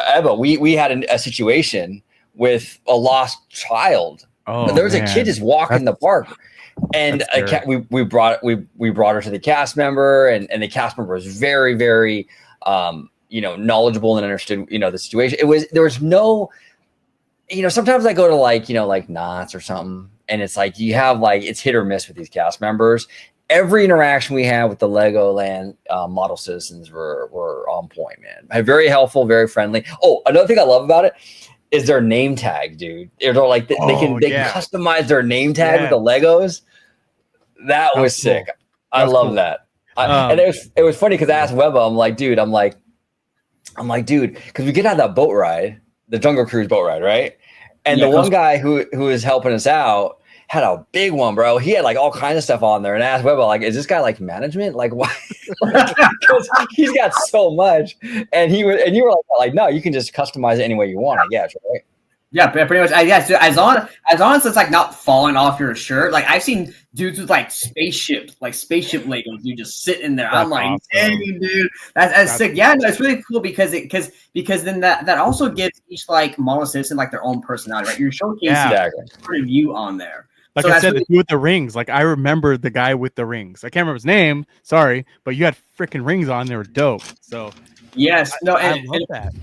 Ebba, we had a situation with a lost child. Oh, there was a kid just walking the park, and we brought her to the cast member, and the cast member was very, very knowledgeable and understood the situation. There was no, sometimes I go to like Knott's or something, and it's like you have it's hit or miss with these cast members. Every interaction we had with the Legoland model citizens were on point, man. Very helpful, very friendly. Oh, another thing I love about it is their name tag, dude. They're like they can customize their name tag with the Legos. That was sick. Cool. I love that. And it was funny because I asked Webba, I'm like, dude, because we get out that boat ride, the Jungle Cruise boat ride, right? And the one guy who was helping us out had a big one, bro. He had all kinds of stuff on there, and I asked Webba, is this guy management? Why? Because he's got so much, and you were like, no, you can just customize it any way you want, I guess, right? Yeah, pretty much. Yes, as long as it's not falling off your shirt. I've seen dudes with spaceship Legos, you just sitting there. That's I'm like, awesome. dang, dude, that's sick. Yeah, no, it's really cool because then that also gives each model citizen their own personality, right? You're showcasing point of view on there. Like I said, the dude with the rings. I remember the guy with the rings. I can't remember his name. Sorry, but you had freaking rings on. They were dope. So yes, I love that.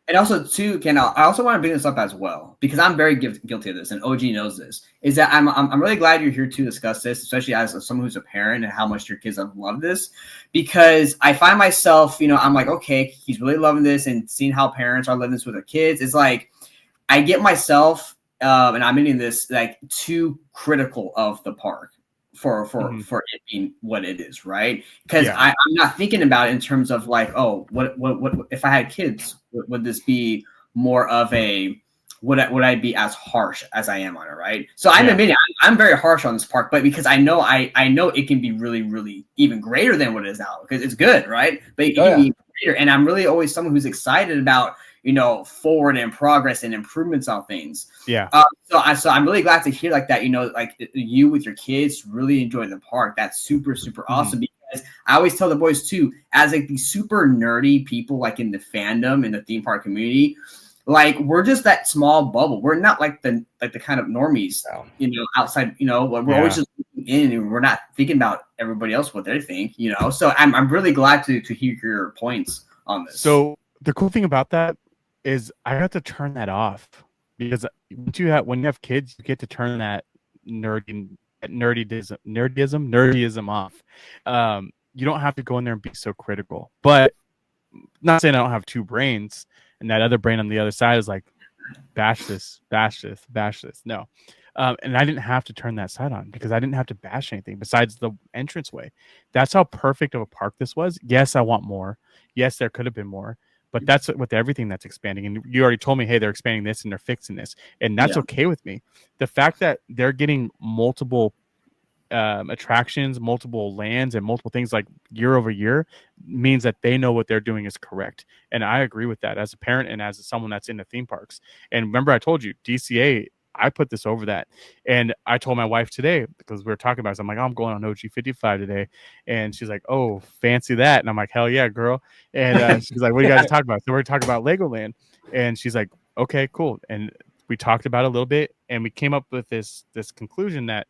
And also, too, Ken, I also want to bring this up as well because I'm very guilty of this, and OG knows this. Is that I'm really glad you're here to discuss this, especially as someone who's a parent and how much your kids have loved this. Because I find myself, I'm like, okay, he's really loving this, and seeing how parents are living this with their kids. It's like I get myself, and I'm admitting this, too critical of the park for it being what it is, right? Because I'm not thinking about it in terms of what if I had kids, would this be more of a would I be as harsh as I am on it, right? So I'm admitting I'm very harsh on this park, but because I know it can be really, really even greater than what it is now because it's good, right? But it can be greater, and I'm really always someone who's excited about forward and progress and improvements on things. Yeah. So I'm really glad to hear that, you with your kids really enjoy the park. That's super, super awesome because I always tell the boys too, as these super nerdy people, in the fandom and the theme park community, we're just that small bubble. We're not the kind of normies, outside, we're always just in and we're not thinking about everybody else, what they think, so I'm really glad to hear your points on this. So the cool thing about that is I have to turn that off because when you have kids, you get to turn that nerdism off. You don't have to go in there and be so critical. But not saying I don't have two brains, and that other brain on the other side is bash this. No. And I didn't have to turn that side on because I didn't have to bash anything besides the entranceway. That's how perfect of a park this was. Yes, I want more. Yes, there could have been more. But that's with everything that's expanding. And you already told me, hey, they're expanding this and they're fixing this. And that's okay with me. The fact that they're getting multiple attractions, multiple lands, and multiple things year over year means that they know what they're doing is correct. And I agree with that as a parent and as someone that's in the theme parks. And remember, I told you, DCA, I put this over that. And I told my wife today, because we were talking about it, so I'm like, I'm going on OG 55 today. And she's like, oh, fancy that. And I'm like, hell yeah, girl. And she's like, what are you guys talking about? So we're talking about Legoland. And she's like, okay, cool. And we talked about it a little bit, and we came up with this conclusion that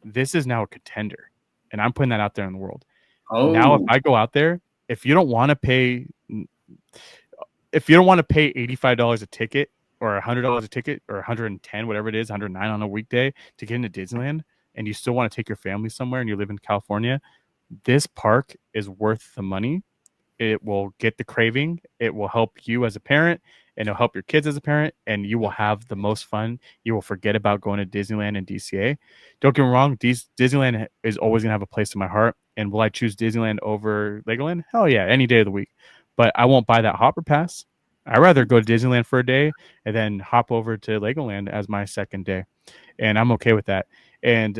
this is now a contender. And I'm putting that out there in the world. Oh. Now, if I go out there, if you don't want to pay $85 a ticket, or $100 a ticket, or $110, whatever it is, $109 on a weekday to get into Disneyland, and you still want to take your family somewhere and you live in California, this park is worth the money. It will get the craving. It will help you as a parent, and it'll help your kids as a parent, and you will have the most fun. You will forget about going to Disneyland and DCA. Don't get me wrong, Disneyland is always going to have a place in my heart. And will I choose Disneyland over Legoland? Hell yeah, any day of the week. But I won't buy that hopper pass. I'd rather go to Disneyland for a day and then hop over to Legoland as my second day. And I'm okay with that. And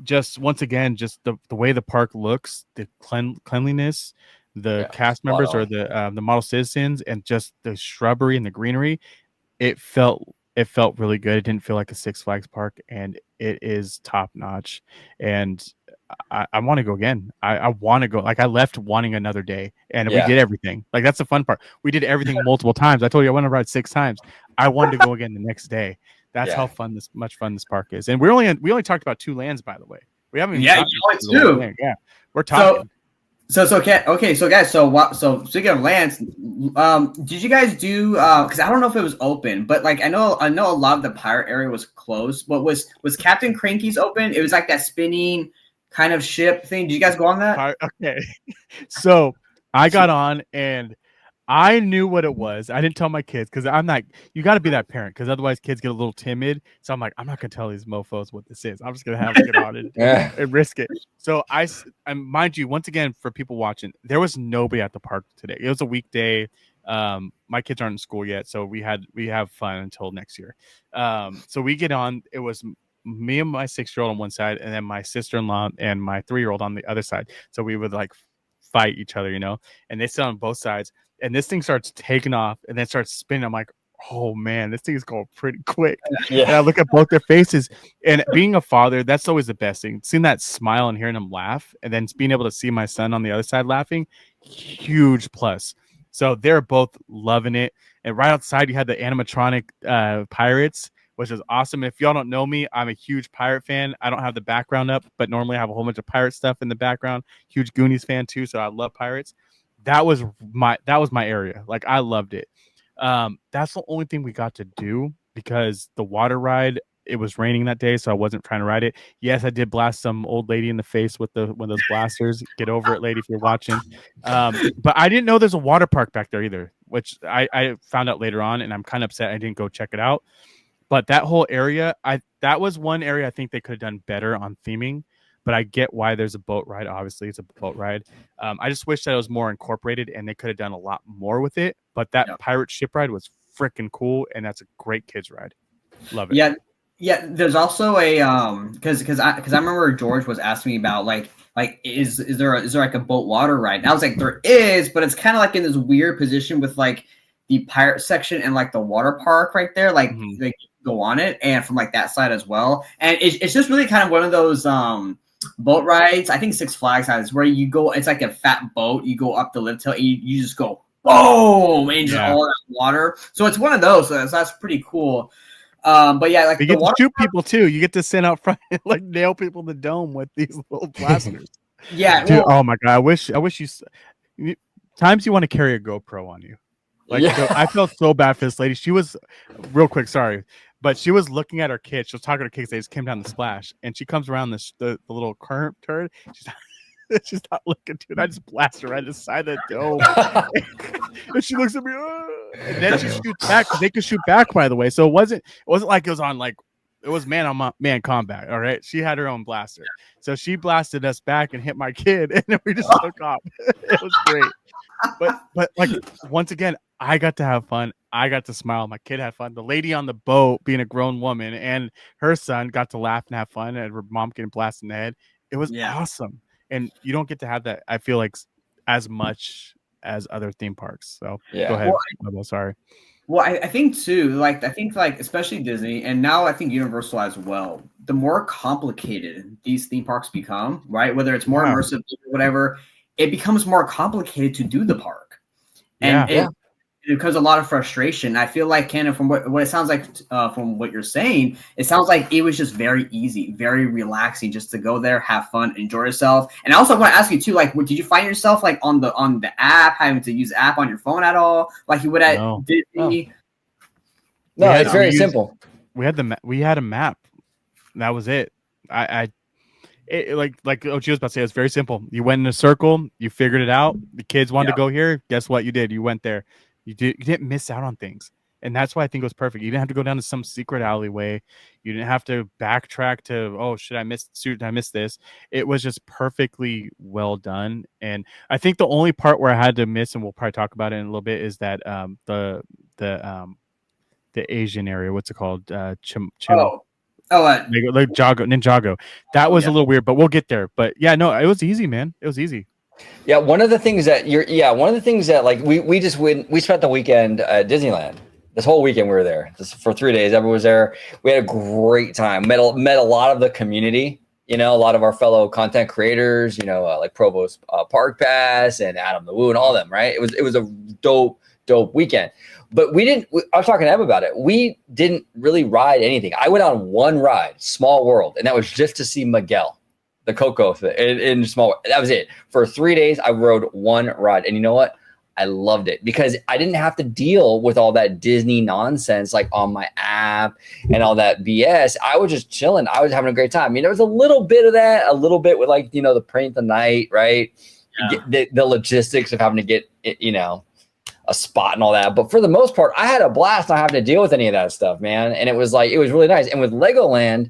just once again, just the way the park looks, the cleanliness, the cast members or the model citizens, and just the shrubbery and the greenery. It felt really good. It didn't feel like a Six Flags park, and it is top notch. And I want to go again. I want to go. Like I left wanting another day, and we did everything. Like that's the fun part. We did everything multiple times. I told you I want to ride 6 times. I wanted to go again the next day. That's how much fun this park is. And we only talked about 2 lands, by the way. We haven't even two. Yeah, we're talking. So guys, so speaking of lands, did you guys do because I don't know if it was open, but like I know a lot of the pirate area was closed, but was Captain Cranky's open? It was like that spinning kind of ship thing. Did you guys go on that? Okay. So I got on and I knew what it was. I didn't tell my kids because I'm not. You got to be that parent because otherwise kids get a little timid. So I'm like, I'm not gonna tell these mofo's what this is. I'm just gonna have them get on it and risk it. So mind you, once again, for people watching, there was nobody at the park today. It was a weekday. My kids aren't in school yet, so we have fun until next year. So we get on. It was me and my 6-year-old on one side, and then my sister-in-law and my 3-year-old on the other side. So we would like fight each other, and they sit on both sides. And this thing starts taking off and then starts spinning. I'm like, oh man, this thing is going pretty quick. Yeah. And I look at both their faces, and being a father, that's always the best thing. Seeing that smile and hearing them laugh, and then being able to see my son on the other side laughing, huge plus. So they're both loving it. And right outside, you had the animatronic pirates, which is awesome. If y'all don't know me, I'm a huge pirate fan. I don't have the background up, but normally I have a whole bunch of pirate stuff in the background. Huge Goonies fan too, so I love pirates. That was my area. Like I loved it. That's the only thing we got to do because the water ride, it was raining that day, so I wasn't trying to ride it. Yes, I did blast some old lady in the face with one of those blasters. Get over it, lady, if you're watching. But I didn't know there's a water park back there either, which I found out later on, and I'm kind of upset I didn't go check it out. But that whole area, that was one area I think they could have done better on theming. But I get why there's a boat ride. Obviously, it's a boat ride. I just wish that it was more incorporated and they could have done a lot more with it. But that pirate ship ride was freaking cool, and that's a great kids ride. Love it. Yeah. There's also a because I remember George was asking me about like is there like a boat water ride? And I was like, there is, but it's kind of like in this weird position with like the pirate section and like the water park right there, like like go on it, and from like that side as well. And it's just really kind of one of those boat rides. I think Six Flags has where you go. It's like a fat boat. You go up the lift hill. And you just go boom and just all that water. So it's one of those. So that's pretty cool. But yeah, like you get to shoot people too. You get to send out front and like nail people in the dome with these little blasters. Yeah, dude. Oh my god. I wish you. Times you want to carry a GoPro on you. Like I felt so bad for this lady. She was real quick. Sorry. But she was looking at her kids. She was talking to her kids. They just came down the splash, and she comes around the little current turn. She's not looking to it. I just blast her right inside the dome, and she looks at me. And then she shoots back. They could shoot back, by the way. So it wasn't like it was on like it was man on man combat. All right, she had her own blaster, so she blasted us back and hit my kid, and then we just took off. It was great. But like once again, I got to have fun. I got to smile. My kid had fun. The lady on the boat, being a grown woman, and her son got to laugh and have fun, and her mom getting blasted in the head. It was awesome. And you don't get to have that, I feel like, as much as other theme parks. So go ahead. Well, sorry. Well, I think too, like especially Disney, and now I think Universal as well. The more complicated these theme parks become, right? Whether it's more immersive or whatever, it becomes more complicated to do the park. And it becomes a lot of frustration. I feel like, Cannon, from what it sounds like from what you're saying, it sounds like it was just very easy, very relaxing just to go there, have fun, enjoy yourself. And I also want to ask you too, like, did you find yourself like on the app, having to use the app on your phone at all? Like you would at Disney? No, it's very simple. We had a map. That was it. Like Ochi was about to say, it's very simple. You went in a circle, you figured it out. The kids wanted to go here. Guess what you did? You went there. You didn't miss out on things. And that's why I think it was perfect. You didn't have to go down to some secret alleyway. You didn't have to backtrack to, should I miss this? It was just perfectly well done. And I think the only part where I had to miss, and we'll probably talk about it in a little bit, is that the Asian area. What's it called? Oh, Ninjago. That was a little weird, but we'll get there. But yeah, no, it was easy, man. It was easy. Yeah, one of the things that like we spent the weekend at Disneyland. This whole weekend we were there for 3 days. Everyone was there. We had a great time. Met a lot of the community. You know, a lot of our fellow content creators. You know, like Provost Park Pass and Adam the Woo and all of them. Right? It was a dope weekend. But I was talking to Em about it. We didn't really ride anything. I went on one ride, Small World, and that was just to see Miguel, the Coco in Small World. That was it. For 3 days, I rode one ride. And you know what? I loved it because I didn't have to deal with all that Disney nonsense like on my app and all that BS. I was just chilling. I was having a great time. I mean, there was a little bit of that, a little bit with like, you know, the paint the night, right? Yeah. The logistics of having to get, you know, a spot and all that. But for the most part, I had a blast not having to deal with any of that stuff, man. And it was really nice. And with Legoland,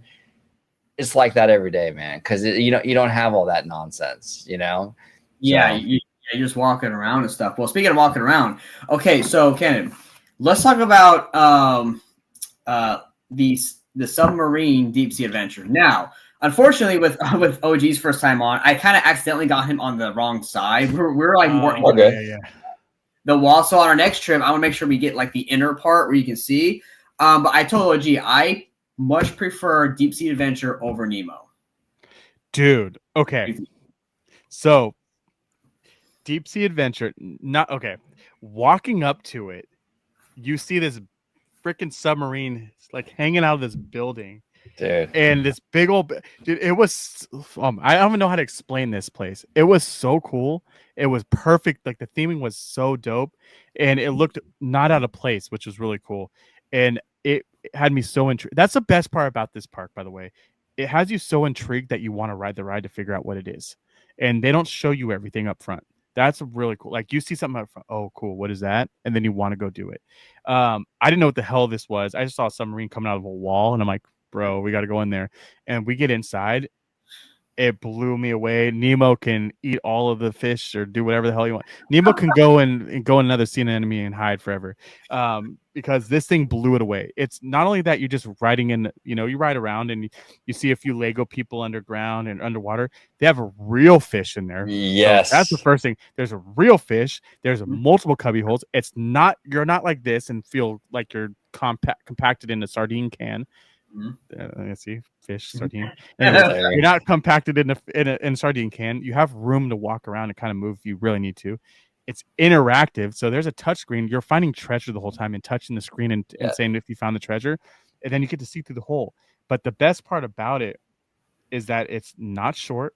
it's like that every day, man. Cause you don't have all that nonsense, you know? Yeah. So, you're just walking around and stuff. Well, speaking of walking around, okay. So Ken, let's talk about, the submarine deep sea adventure. Now, unfortunately with OG's first time on, I kind of accidentally got him on the wrong side. We're like more okay. The wall. So on our next trip, I want to make sure we get like the inner part where you can see. But I told OG I much prefer Deep Sea Adventure over Nemo. Dude, okay. So Deep Sea Adventure, not okay. Walking up to it, you see this freaking submarine like hanging out of this building. Dude. And this big old dude, it was I don't even know how to explain this place. It was so cool. It was perfect. Like the theming was so dope, and it looked not out of place, which was really cool. And it had me so intrigued. That's the best part about this park, by the way. It has you so intrigued that you want to ride the ride to figure out what it is, and they don't show you everything up front. That's really cool. Like you see something up front, oh cool, what is that? And then you want to go do it. I didn't know what the hell this was. I just saw a submarine coming out of a wall, and I'm like, bro, we got to go in there. And we get inside. It blew me away. Nemo can eat all of the fish or do whatever the hell you want. Nemo can go and go in another sea anemone and hide forever. Because this thing blew it away. It's not only that you're just riding in, you ride around and you see a few Lego people underground and underwater. They have a real fish in there. Yes. So that's the first thing. There's a real fish. There's multiple cubby holes. You're not like this and feel like you're compacted in a sardine can. Let's see, fish, sardine. Anyway, you're not compacted in a sardine can. You have room to walk around and kind of move if you really need to. It's interactive, so there's a touch screen. You're finding treasure the whole time and touching the screen and saying if you found the treasure, and then you get to see through the hole. But the best part about it is that it's not short.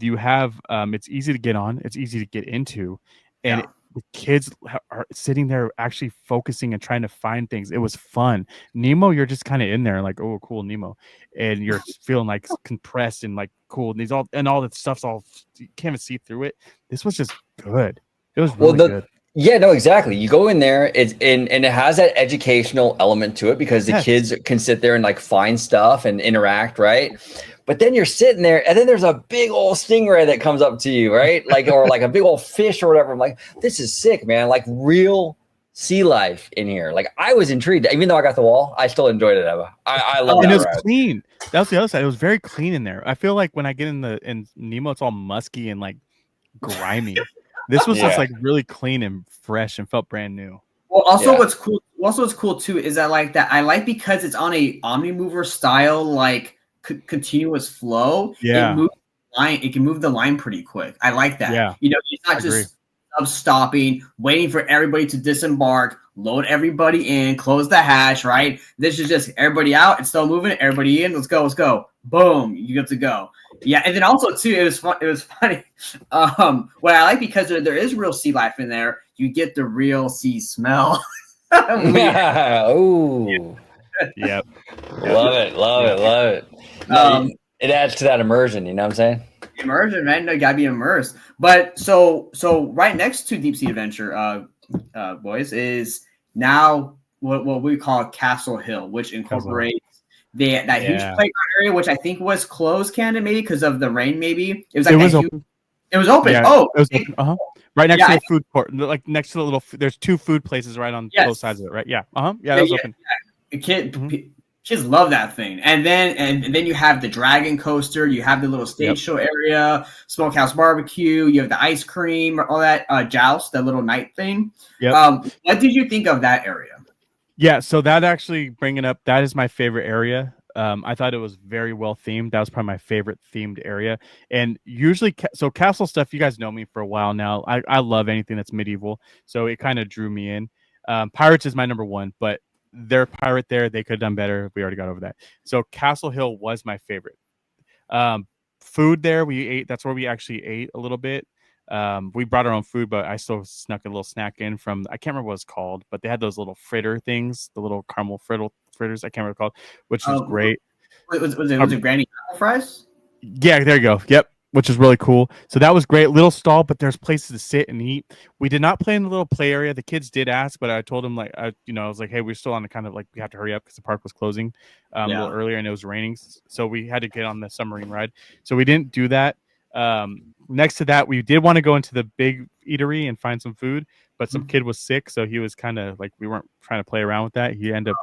You have it's easy to get on. It's easy to get into, and the kids are sitting there actually focusing and trying to find things. It was fun. Nemo, you're just kind of in there like, oh, cool, Nemo. And you're feeling like compressed and like cool. And all that stuff's all, you can't even see through it. This was just good. It was really good. Yeah, no, exactly. You go in there, and it has that educational element to it because the kids can sit there and like find stuff and interact, right? But then you're sitting there, and then there's a big old stingray that comes up to you, right? Like, or like a big old fish or whatever. I'm like, this is sick, man. Like real sea life in here. Like I was intrigued, even though I got the wall, I still enjoyed it, Webba. I love that. And it was clean. That was the other side. It was very clean in there. I feel like when I get in Nemo, it's all musky and like grimy. This was just like really clean and fresh and felt brand new. Well, also what's cool too is I like because it's on a Omnimover style like continuous flow. Yeah, it can move the line pretty quick. I like that. Yeah, it's not just stopping, waiting for everybody to disembark, load everybody in, close the hatch. Right. This is just everybody out. It's still moving. Everybody in. Let's go. Boom. You get to go. Yeah, and then also too, it was funny. What I like because there is real sea life in there. You get the real sea smell. Ooh. Yep. Love it. It adds to that immersion. You know what I'm saying? Immersion, man. You gotta be immersed. But so right next to Deep Sea Adventure, boys, is now what we call Castle Hill, which incorporates that huge playground area, which I think was closed, Canada, maybe because of the rain. Maybe it was open. It was open. Yeah, oh, it was open. Right next to the food court, like next to the little. There's two food places right on both sides of it, right? Yeah. Yeah, that was open. Kid, Kids love that thing. And then you have the dragon coaster, you have the little stage show area, smokehouse barbecue, you have the ice cream, all that joust, that little night thing. What did you think of that area? Yeah, so that actually bringing up, that is my favorite area. I thought it was very well themed. That was probably my favorite themed area. And usually, so castle stuff, you guys know me for a while now. I love anything that's medieval, so it kind of drew me in. Pirates is my number one, but their pirate there, they could have done better. We already got over that. So Castle Hill was my favorite. Food there, we ate. That's where we actually ate a little bit. We brought our own food, but I still snuck a little snack in from, I can't remember what it's called, but they had those little fritter things, the little caramel fritters, I can't remember called, which was great. Was it Granny apple fries? Yeah, there you go. Yep, which is really cool. So that was great. Little stall, but there's places to sit and eat. We did not play in the little play area. The kids did ask, but I told them I was like, hey, we're still on the kind of like, we have to hurry up because the park was closing a little earlier and it was raining, so we had to get on the submarine ride. So we didn't do that. Next to that, we did want to go into the big eatery and find some food, but some kid was sick, so he was kind of like, we weren't trying to play around with that. He ended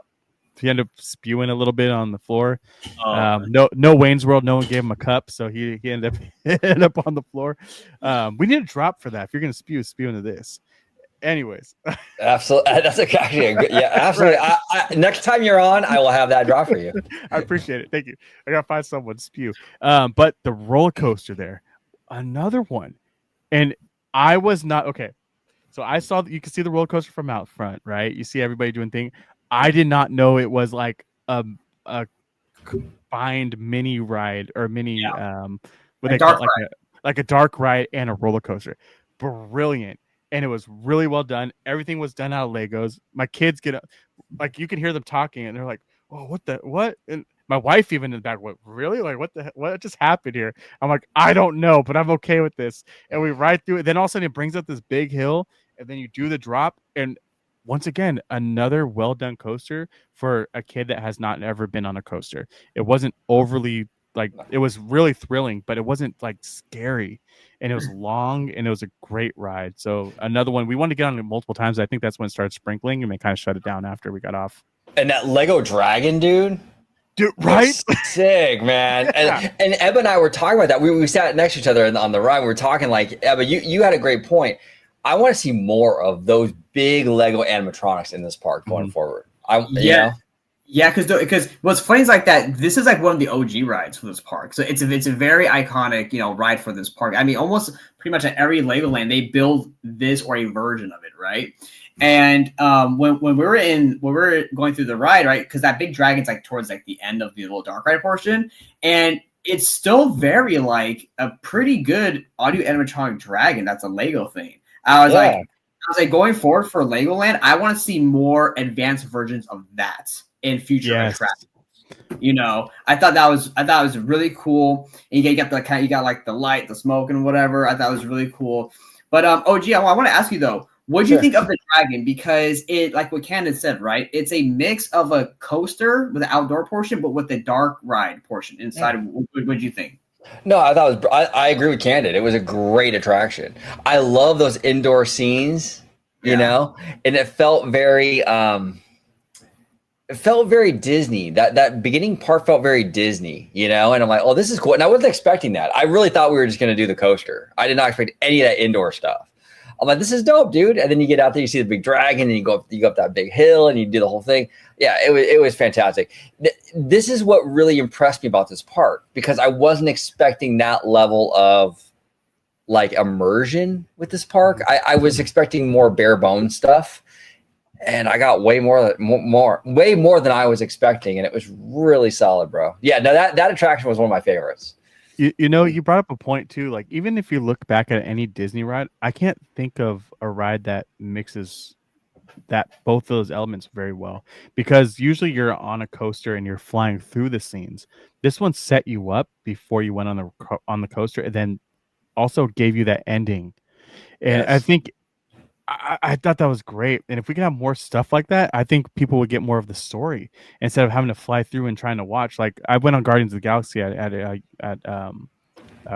up spewing a little bit on the floor. No Wayne's World, no one gave him a cup, so he ended up on the floor. We need a drop for that. If you're gonna spew into this. Anyways, absolutely, that's actually a good, absolutely. I, next time you're on, I will have that drop for you. I appreciate it. Thank you. I gotta find someone to spew. But the roller coaster there, another one, and I was not okay. So I saw that you can see the roller coaster from out front, right? You see everybody doing things. I did not know it was like a combined mini ride or mini what they call it, like a dark ride and a roller coaster. Brilliant. And it was really well done. Everything was done out of Legos. My kids get like, you can hear them talking and they're like, oh, what? And my wife even in the back went, really? Like, what just happened here? I'm like, I don't know, but I'm okay with this. And we ride through it. Then all of a sudden it brings up this big hill and then you do the drop. And once again, another well done coaster for a kid that has not ever been on a coaster. It wasn't overly like, it was really thrilling, but it wasn't like scary, and it was long and it was a great ride. So another one, we wanted to get on it multiple times. I think that's when it started sprinkling and they kind of shut it down after we got off. And that Lego dragon, dude, right? Sick, man. And Ebba and I were talking about that. We sat next to each other on the ride. We were talking like, Ebba, you had a great point. I want to see more of those big Lego animatronics in this park going forward. Yeah, because what's funny is like that this is like one of the OG rides for this park. So it's a very iconic, ride for this park. I mean, almost pretty much at every Legoland they build this or a version of it, right? And when we were going through the ride, right, because that big dragon's like towards like the end of the little dark ride portion, and it's still very like a pretty good audio animatronic dragon. That's a Lego thing. I was like, going forward for Legoland, I want to see more advanced versions of that in future attractions. I thought that was really cool. And you got like the light, the smoke, and whatever. I thought it was really cool. But OG, I want to ask you though, what do you think of the dragon? Because it, like what Cannon said, right? It's a mix of a coaster with the outdoor portion, but with the dark ride portion inside. What do you think? No, I thought I agree with Candid. It was a great attraction. I love those indoor scenes, and it felt very Disney. That beginning part felt very Disney, and I'm like, oh, this is cool. And I wasn't expecting that. I really thought we were just going to do the coaster. I did not expect any of that indoor stuff. I'm like, this is dope, dude. And then you get out there, you see the big dragon, and you go up that big hill, and you do the whole thing. Yeah, it was fantastic. This is what really impressed me about this park, because I wasn't expecting that level of like immersion with this park. I was expecting more bare bones stuff, and I got way more than I was expecting, and it was really solid, bro. Yeah, no, that attraction was one of my favorites. You brought up a point too. Like, even if you look back at any Disney ride, I can't think of a ride that mixes both those elements very well, because usually you're on a coaster and you're flying through the scenes. This one set you up before you went on the coaster, and then also gave you that ending. And I think I thought that was great. And if we can have more stuff like that, I think people would get more of the story instead of having to fly through and trying to watch. Like, I went on Guardians of the Galaxy at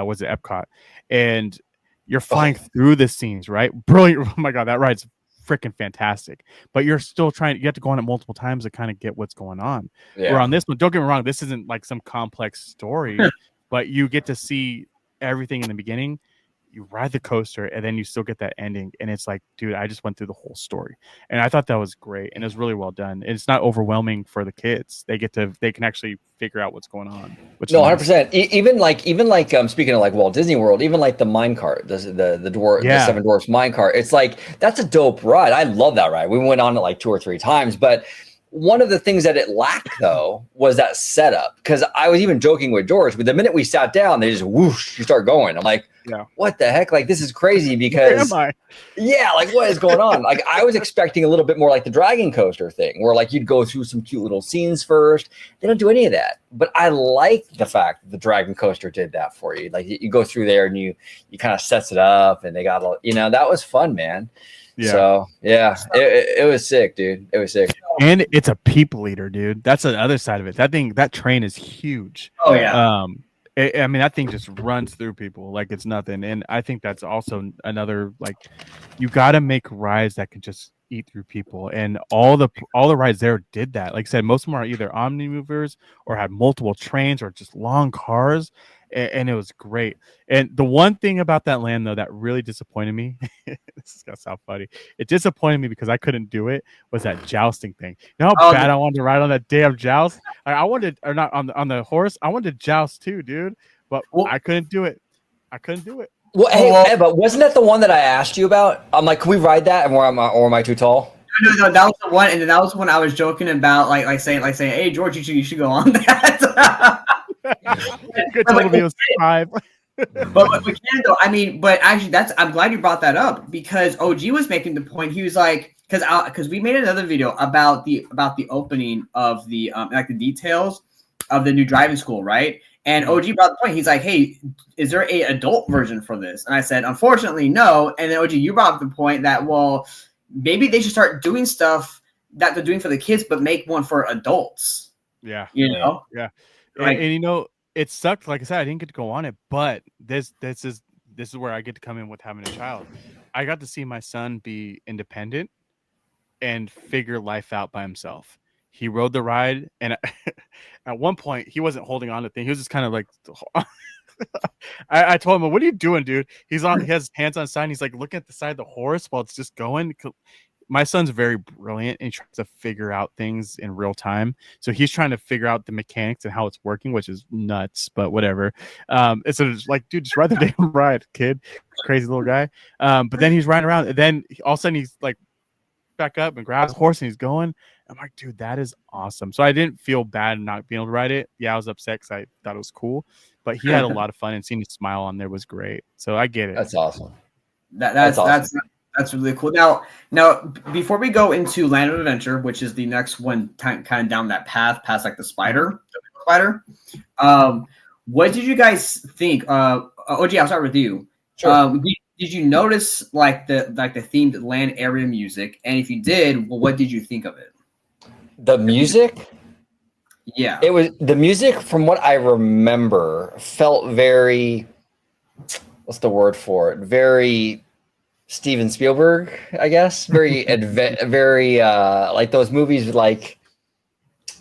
was it Epcot, and you're flying through the scenes, right? Brilliant. Oh my God, that ride's freaking fantastic. But you're still trying. You have to go on it multiple times to kind of get what's going on. Yeah. Where on this one, don't get me wrong, this isn't like some complex story, but you get to see everything in the beginning. You ride the coaster, and then you still get that ending, and it's like, dude, I just went through the whole story, and I thought that was great, and it was really well done. And it's not overwhelming for the kids; they can actually figure out what's going on. Which no, is 100%. Even like speaking of like Walt Disney World, even like the mine cart, the Seven Dwarfs mine cart. It's like that's a dope ride. I love that ride. We went on it like 2 or 3 times, but one of the things that it lacked though was that setup. Because I was even joking with George, but the minute we sat down, they just whoosh, you start going. I'm like, what the heck? Like, this is crazy because yeah, like what is going on? Like I was expecting a little bit more like the Dragon Coaster thing where like you'd go through some cute little scenes first. They don't do any of that. But I like the fact that the Dragon Coaster did that for you. Like you go through there and you kind of sets it up and they got a, that was fun, man. Yeah. So yeah, it was sick, dude. It was sick. And it's a people eater, dude. That's the other side of it. That train is huge. Oh yeah. I mean, that thing just runs through people like it's nothing. And I think that's also another, like, you got to make rides that can just eat through people. And all the rides there did that. Like I said, most of them are either omni movers or had multiple trains or just long cars. And it was great. And the one thing about that land, though, that really disappointed me, this is going to sound funny. It disappointed me because I couldn't do it, was that jousting thing. You know how bad I wanted to ride on that damn joust? I wanted, or not on the horse, I wanted to joust too, dude. But I couldn't do it. Well, hey, but wasn't that the one that I asked you about? I'm like, can we ride that? And or am I too tall? No, that was the one, and that was the one I was joking about, like saying, hey, George, you should go on that. Good told me it was 5. but we can though. I mean, but actually, I'm glad you brought that up because OG was making the point. He was like, because we made another video about the opening of the like the details of the new driving school, right? And OG brought the point. He's like, hey, is there a adult version for this? And I said, unfortunately, no. And then OG, you brought up the point that, well, maybe they should start doing stuff that they're doing for the kids, but make one for adults. Yeah. You know? Yeah. And it sucked. Like I said, I didn't get to go on it, but this is where I get to come in with having a child. I got to see my son be independent and figure life out by himself. He rode the ride, and at one point, he wasn't holding on to things. He was just kind of like, I told him, "What are you doing, dude?" He has his hands on side. He's like looking at the side of the horse while it's just going. My son's very brilliant and he tries to figure out things in real time. So he's trying to figure out the mechanics and how it's working, which is nuts, but whatever. It's like, dude, just ride the damn ride, kid. Crazy little guy. But then he's riding around, and then all of a sudden he's like back up and grabs the horse and he's going. I'm like, dude, that is awesome. So I didn't feel bad not being able to ride it. Yeah, I was upset because I thought it was cool, but he had a lot of fun, and seeing his smile on there was great. So I get it. That's awesome. That's awesome. That's really cool. Now, before we go into Land of Adventure, which is the next one, kind of down that path, past like the spider. What did you guys think? OG, I'll start with you. Sure. Did you notice like the themed land area music? And if you did, well, what did you think of it? The music? Yeah. It was the music, from what I remember, felt very, what's the word for it? Very Steven Spielberg, I guess. Very very like those movies, like,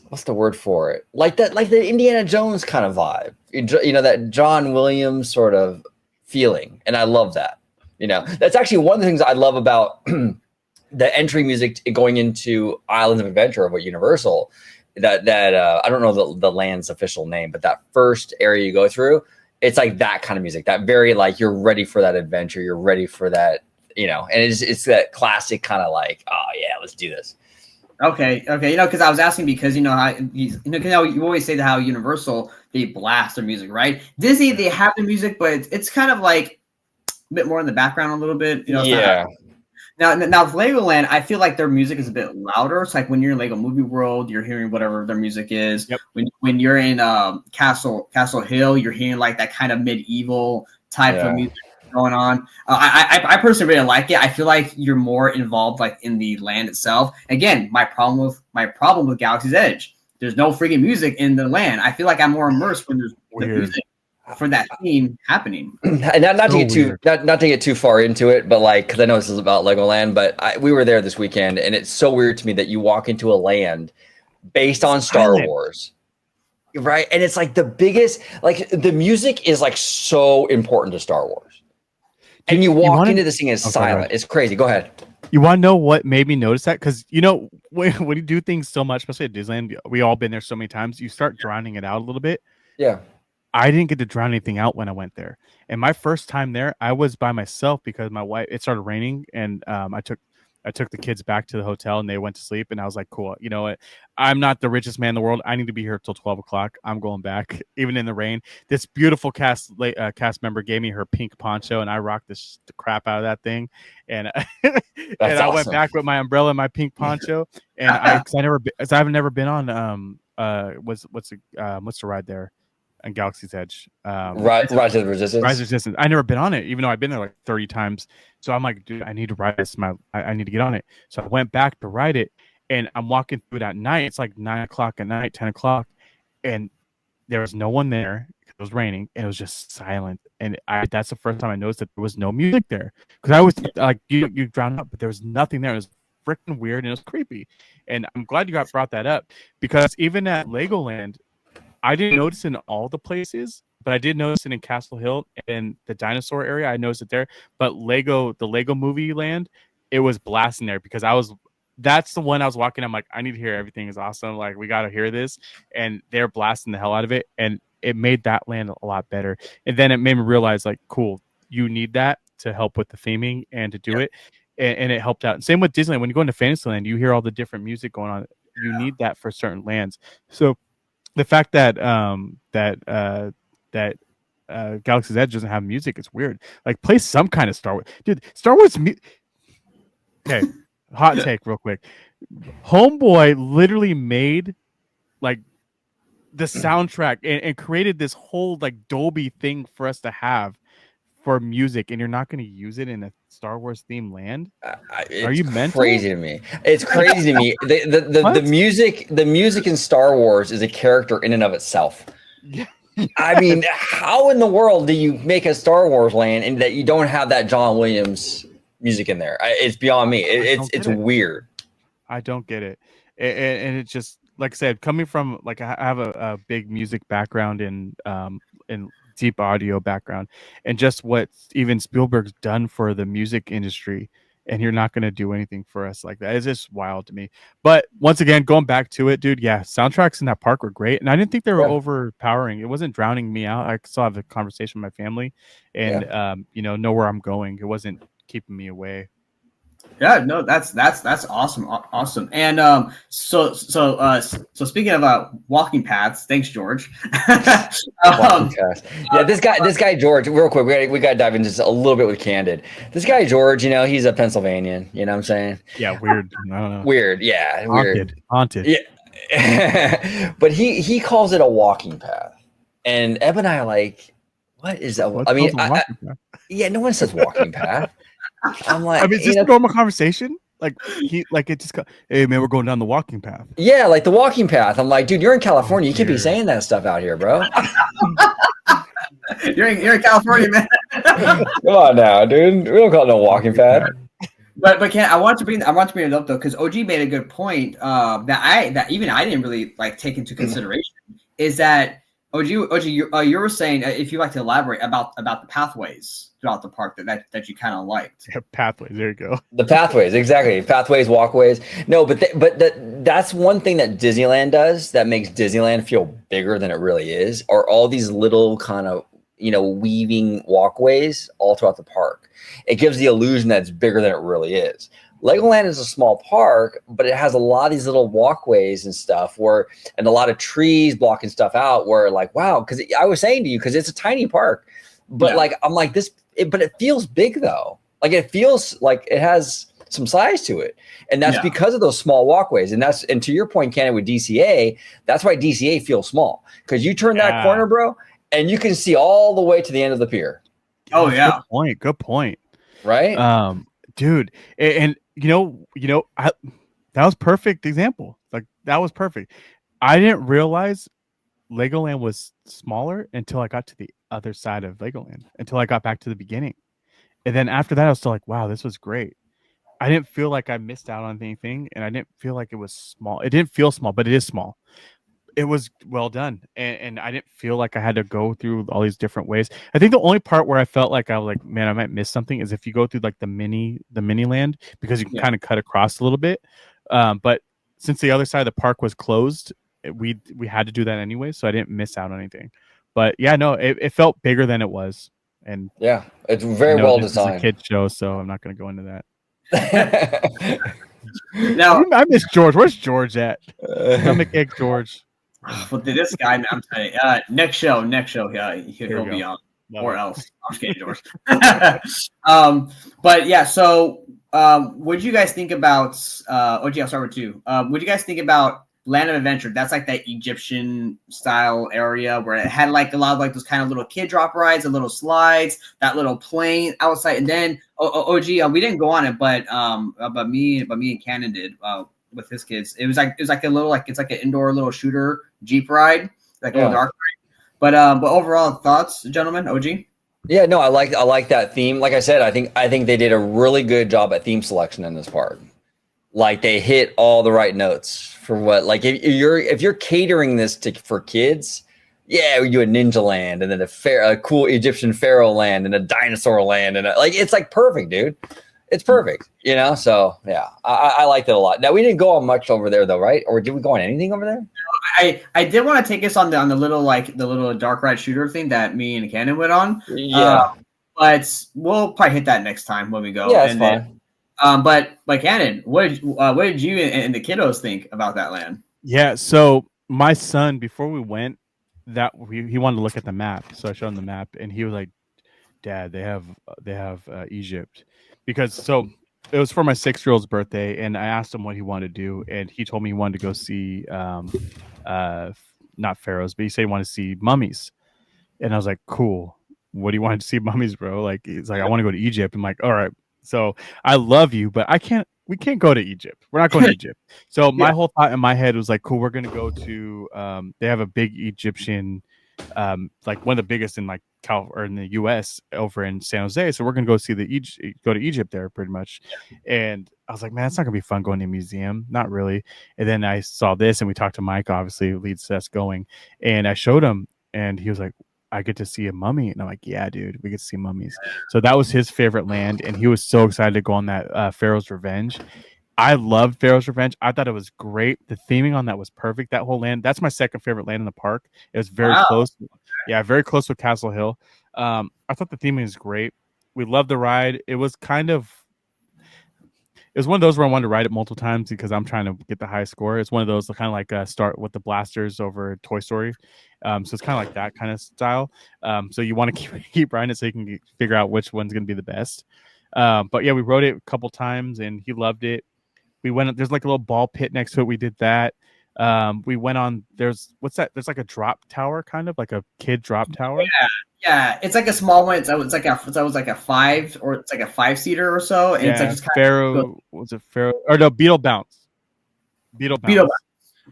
what's the word for it? Like that, like the Indiana Jones kind of vibe. That John Williams sort of feeling. And I love that. That's actually one of the things I love about the entry music going into Islands of Adventure over at Universal. That I don't know the land's official name, but that first area you go through, it's like that kind of music. That very, like, you're ready for that adventure. You're ready for that, and it's that classic kind of like, oh yeah, let's do this. Okay. Because I was asking because how you always say that how Universal, they blast their music, right? Disney, they have the music, but it's kind of like a bit more in the background a little bit. Yeah. Now with Legoland, I feel like their music is a bit louder. It's like when you're in Lego Movie World, you're hearing whatever their music is. Yep. When you're in Castle Hill, you're hearing like that kind of medieval type of music going on. I personally really like it. I feel like you're more involved like in the land itself. Again, my problem with Galaxy's Edge, there's no freaking music in the land. I feel like I'm more immersed when there's the music. for that theme happening. And not to get too far into it, but like, because I know this is about Legoland, but we were there this weekend, and it's so weird to me that you walk into a land based on Star Wars, right? And it's like the biggest, like the music is like so important to Star Wars. And you walk into this thing as silent. It's crazy. Go ahead. You want to know what made me notice that? Because when you do things so much, especially at Disneyland, we all been there so many times, you start drowning it out a little bit. Yeah. I didn't get to drown anything out when I went there. And my first time there, I was by myself because my wife, it started raining, and I took the kids back to the hotel, and they went to sleep, and I was like, cool, you know what? I'm not the richest man in the world. I need to be here till 12 o'clock. I'm going back, even in the rain. This beautiful cast member gave me her pink poncho, and I rocked the crap out of that thing. And, I went back with my umbrella and my pink poncho. And I've never been on, what's the ride there? On Galaxy's Edge, Rise of the Resistance. Rise of the Resistance. I never been on it, even though I've been there like 30 times. So I'm like, dude, I need to ride this. I need to get on it. So I went back to ride it, and I'm walking through it at night. It's like 9 o'clock at night, 10 o'clock, and there was no one there. It was raining, and it was just silent. And that's the first time I noticed that there was no music there, because I was like, you drown out, but there was nothing there. It was freaking weird, and it was creepy. And I'm glad you brought that up, because even at Legoland, I didn't notice in all the places, but I did notice it in Castle Hill and the dinosaur area. I noticed it there. But the Lego Movie Land, it was blasting there, because that's the one I was walking. I'm like, I need to hear Everything Is Awesome. Like, we got to hear this. And they're blasting the hell out of it. And it made that land a lot better. And then it made me realize, like, cool, you need that to help with the theming and to do it. And it helped out. And same with Disneyland. When you go into Fantasyland, you hear all the different music going on. You need that for certain lands. So the fact that Galaxy's Edge doesn't have music, it's weird. Like, play some kind of Star Wars, dude. Star Wars. Okay, hot take, real quick. Homeboy literally made like the soundtrack and created this whole like Dolby thing for us to have for music, and you're not going to use it in a Star Wars themed land? Are you mental? Crazy to me. It's crazy to me. The music in Star Wars is a character in and of itself. I mean, how in the world do you make a Star Wars land and that you don't have that John Williams music in there? It's beyond me. It's weird. I don't get it, and it's just like I said, coming from like I have a big music background in deep audio background, and just what even Spielberg's done for the music industry, and you're not going to do anything for us like that. It's just wild to me. But once again, going back to it, dude, yeah, soundtracks in that park were great, and I didn't think they were overpowering. It wasn't drowning me out. I still have a conversation with my family, and know where I'm going. It wasn't keeping me away. Yeah, no, that's awesome. And so speaking of walking paths, thanks, George. Yeah, this guy George, real quick, we got to dive into this a little bit with Candid. This guy George, he's a Pennsylvanian. You know what I'm saying? Yeah, weird. I don't know. Weird, yeah, haunted. Yeah, but he calls it a walking path, and Eb and I are like, what is that? No one says walking path. I'm like, is this a normal conversation? Like it just hey man, we're going down the walking path. Yeah, like the walking path. I'm like, dude, you're in California. You can't be saying that stuff out here, bro. you're in California, man. Come on now, dude. We don't call it no walking path. But Ken, I want to bring it up though, because OG made a good point that even I didn't really like take into consideration. Is that OG, you were saying if you'd like to elaborate about the pathways throughout the park that you kind of liked. Yeah, pathways, there you go. The pathways, exactly. Pathways, walkways. No, but that's one thing that Disneyland does that makes Disneyland feel bigger than it really is, are all these little kind of weaving walkways all throughout the park. It gives the illusion that it's bigger than it really is. Legoland is a small park, but it has a lot of these little walkways and stuff and a lot of trees blocking stuff out where like, wow, because I was saying to you, because it's a tiny park, but I'm like this, but it feels big though. Like it feels like it has some size to it. And that's because of those small walkways. And to your point, Canada, with DCA, that's why DCA feels small. Because you turn that corner, bro, and you can see all the way to the end of the pier. Oh yeah. Good point. Right? Dude, and that was perfect example. Like that was perfect. I didn't realize Legoland was smaller until I got to the other side of Legoland until I got back to the beginning. And then after that, I was still like, wow, this was great. I didn't feel like I missed out on anything, and I didn't feel like it was small. It didn't feel small, but it is small. It was well done, and I didn't feel like I had to go through all these different ways. I think the only part where I felt like I was like, man, I might miss something is if you go through like the mini land, because you can kind of cut across a little bit. But since the other side of the park was closed, we had to do that anyway, so I didn't miss out on anything. But yeah, no, it felt bigger than it was, and yeah, it's very well designed. It's a kid show, so I'm not going to go into that. Now I miss George. Where's George at? Stomach ache, George. Well, this guy, I'm saying, next show, yeah, he'll be on, or else. I'm just kidding, George. But yeah, so what did you guys think about? OG, I'll start with you. What do you guys think about Land of Adventure? That's like that Egyptian style area where it had like a lot of like those kind of little kid drop rides, the little slides, that little plane outside, and then OG, we didn't go on it, but me and Cannon did. With his kids, it was like a little like it's like an indoor little shooter Jeep ride, like a little dark ride. But overall thoughts, gentlemen, OG. Yeah, no, I like that theme. Like I said, I think they did a really good job at theme selection in this park. Like they hit all the right notes for what. Like if you're catering this for kids, yeah, we do a ninja land and then a cool Egyptian pharaoh land and a dinosaur land and like it's like perfect, dude. It's perfect, you know. So yeah, I liked it a lot. Now we didn't go on much over there though, right? Or did we go on anything over there? I did want to take us on the little dark ride shooter thing that me and Cannon went on. Yeah, but we'll probably hit that next time when we go. Yeah, that's fine. But Cannon, what did you and the kiddos think about that land? Yeah, so my son, before we went, he wanted to look at the map, so I showed him the map, and he was like, "Dad, they have Egypt." Because it was for my 6-year-old's birthday, and I asked him what he wanted to do, and he told me he wanted to go see not pharaohs, but he said he wanted to see mummies. And I was like, cool. What do you want to see mummies, bro? Like he's like, I want to go to Egypt. I'm like, all right. So I love you, but we can't go to Egypt. We're not going to Egypt. So my whole thought in my head was like, cool, we're gonna go to they have a big Egyptian like one of the biggest in like or in the US over in San Jose. So we're gonna go see go to Egypt there pretty much. And I was like, man, it's not gonna be fun going to a museum. Not really. And then I saw this and we talked to Mike, obviously, who leads us going. And I showed him and he was like, I get to see a mummy. And I'm like, yeah, dude, we get to see mummies. So that was his favorite land. And he was so excited to go on that Pharaoh's Revenge. I loved Pharaoh's Revenge. I thought it was great. The theming on that was perfect. That whole land, that's my second favorite land in the park. It was very close. Yeah, very close with Castle Hill. I thought the theming is great. We loved the ride. It was one of those where I wanted to ride it multiple times because I'm trying to get the high score. It's one of those kind of like start with the blasters over Toy Story. So it's kind of like that kind of style. So you want to keep riding it so you can figure out which one's going to be the best. But yeah, we rode it a couple times and he loved it. We went. There's like a little ball pit next to it. We did that. We went on. There's There's like a drop tower, kind of like a kid drop tower. Yeah. It's like a small one. It's like a 5 or it's like a 5-seater or so. And it's like just Pharaoh. Was it Pharaoh or no? Beetle Bounce. Beetle Bounce.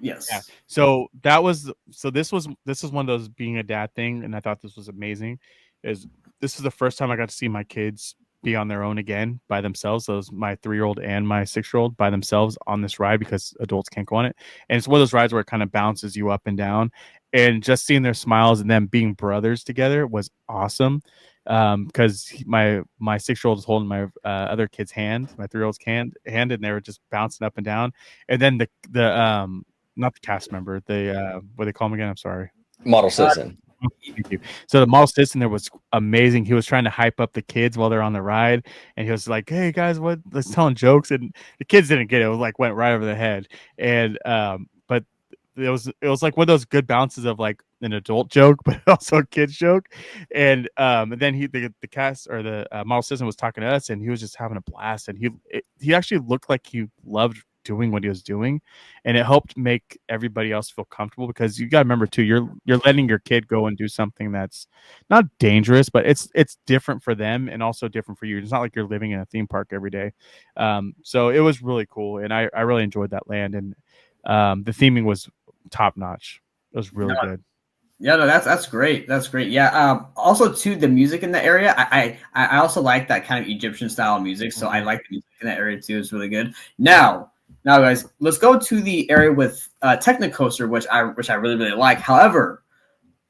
Yes. Yeah. So this was one of those being a dad thing, and I thought this was amazing. This is the first time I got to see my kids be on their own again by themselves. So my 3-year-old and my 6-year-old by themselves on this ride because adults can't go on it. And it's one of those rides where it kind of bounces you up and down. And just seeing their smiles and them being brothers together was awesome. Because my 6-year-old was holding my other kid's hand, my 3-year-old's hand, and they were just bouncing up and down. And then the not the cast member, what do they call him again? I'm sorry. Model citizen. Thank you. So the model citizen there was amazing. He was trying to hype up the kids while they're on the ride, and he was like, "Hey guys, let's telling jokes," and the kids didn't get it. It was like went right over the head, and but it was like one of those good bounces of like an adult joke, but also a kid's joke, and then the cast or the model citizen was talking to us, and he was just having a blast, and he actually looked like he loved doing what he was doing, and it helped make everybody else feel comfortable because you got to remember too, you're letting your kid go and do something that's not dangerous, but it's different for them and also different for you. It's not like you're living in a theme park every day. So it was really cool, and I really enjoyed that land, and the theming was top notch. It was really good. Yeah, no, that's great. That's great. Yeah. Also, too, the music in the area, I also like that kind of Egyptian style music. So I like the music in that area too. It's really good. Now, guys, let's go to the area with Technocoaster, which I really like. However,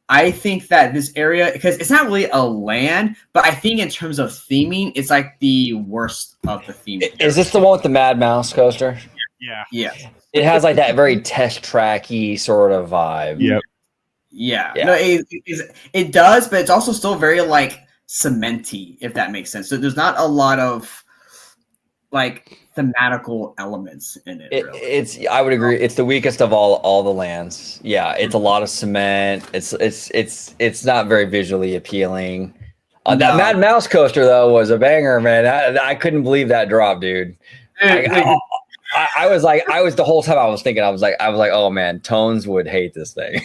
I think that this area, because it's not really a land, but I think in terms of theming, it's like the worst of the theming. Is this the one with the Mad Mouse coaster? Yeah. Yeah. It has like that very test tracky sort of vibe. Yep. Yeah. No, it does, but it's also still very like cementy, if that makes sense. So there's not a lot of like thematical elements in it. Really. I would agree. It's the weakest of all the lands. Yeah, it's a lot of cement. It's not very visually appealing. That Mad Mouse coaster though was a banger, man. I couldn't believe that drop, dude. I was the whole time I was like, oh man, Tones would hate this thing.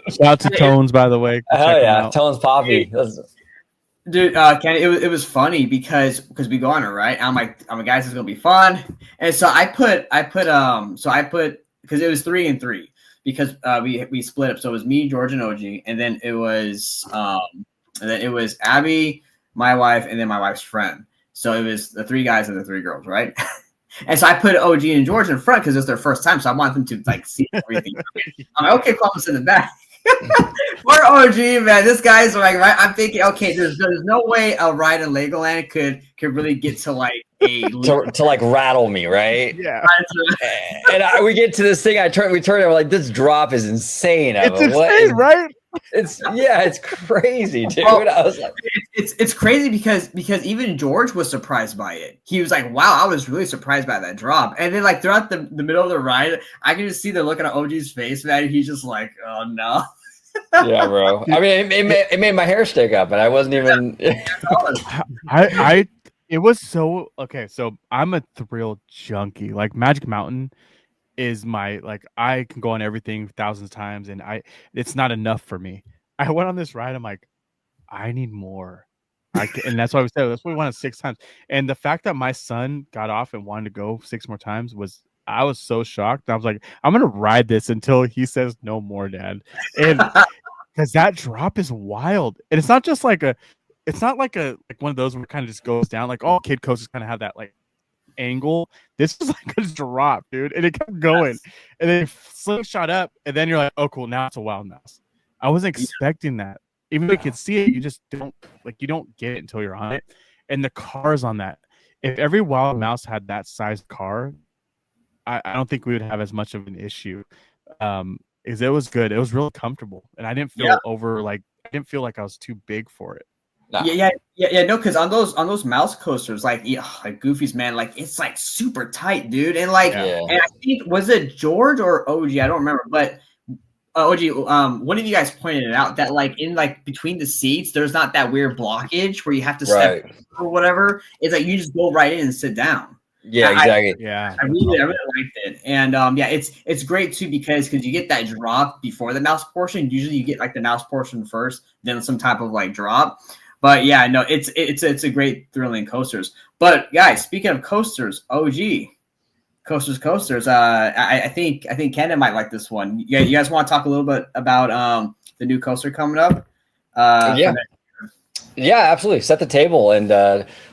Shout out to Tones, by the way. Hell yeah, Tones Poppy. Dude, Kenny, it was funny because we go on it, right? I'm like, guys, it's gonna be fun. And so I put because it was 3 and 3 because we split up. So it was me, George, and OG, and then it was Abby, my wife, and then my wife's friend. So it was the 3 guys and the 3 girls, right? And so I put OG and George in front because it's their first time, so I want them to like see everything. I'm like, okay, Columbus in the back. Poor OG, man. This guy's like, right? I'm thinking, okay, there's no way a ride in Legoland could really get to like to like rattle me, right? Yeah. And we get to this thing. We turn and we're like, this drop is insane. It's insane, right? It's crazy, dude. Well, I was like, it's crazy because even George was surprised by it. He was like, wow, I was really surprised by that drop. And then like throughout the middle of the ride, I can just see the look on OG's face, man. He's just like, oh no. Yeah, bro. I mean, it made my hair stick up, and I wasn't even. It was so okay. So I'm a thrill junkie. Like Magic Mountain is my I can go on everything thousands of times, and it's not enough for me. I went on this ride. I'm like, I need more. And that's why we said that's why we went 6 times. And the fact that my son got off and wanted to go 6 more times I was so shocked. I was like, I'm gonna ride this until he says no more, Dad. And because that drop is wild, and it's not just like it's not like one of those where it kind of just goes down. Like all kid coasters kind of have that like angle. This is like a drop, dude, and it kept going, and then slingshot up, and then you're like, oh cool, now it's a wild mouse. I wasn't expecting that. Even though you can see it, you just don't get it until you're on it. And the cars on that, if every wild mouse had that size car, I don't think we would have as much of an issue. Is it was good. It was really comfortable, and I didn't feel I didn't feel like I was too big for it. Nah. Yeah. No, because on those mouse coasters, like Goofy's, man, like it's like super tight, dude. And like, and I think was it George or OG? I don't remember, but OG, one of you guys pointed it out that like in like between the seats, there's not that weird blockage where you have to step or whatever. It's like you just go right in and sit down. Yeah, exactly. I really liked it, and it's great too because you get that drop before the mouse portion. Usually, you get like the mouse portion first, then some type of like drop. But yeah, no, it's a great thrilling coasters. But guys, speaking of coasters, OG coasters. I think Kendon might like this one. You guys want to talk a little bit about the new coaster coming up? Yeah, absolutely. Set the table and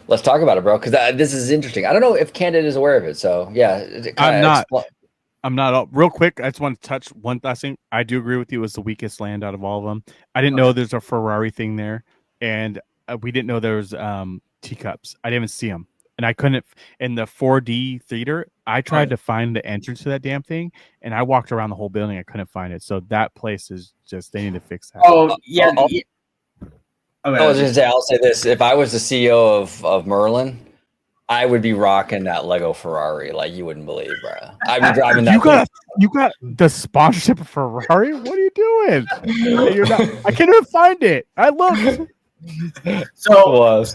let's talk about it, bro. Because this is interesting. I don't know if Candid is aware of it. So yeah, I'm not. Real quick, I just want to touch one last thing. I do agree with you. It was the weakest land out of all of them. I didn't know there's a Ferrari thing there, and we didn't know there was teacups. I didn't even see them, and I couldn't. In the 4D theater, I tried to find the entrance to that damn thing, and I walked around the whole building. I couldn't find it. So that place is just they need to fix that. Oh yeah. Okay. I was just I'll say this: if I was the CEO of Merlin, I would be rocking that Lego Ferrari like you wouldn't believe, bro. I'd be driving that. You got the sponsorship of Ferrari? What are you doing? I can't even find it. I looked. So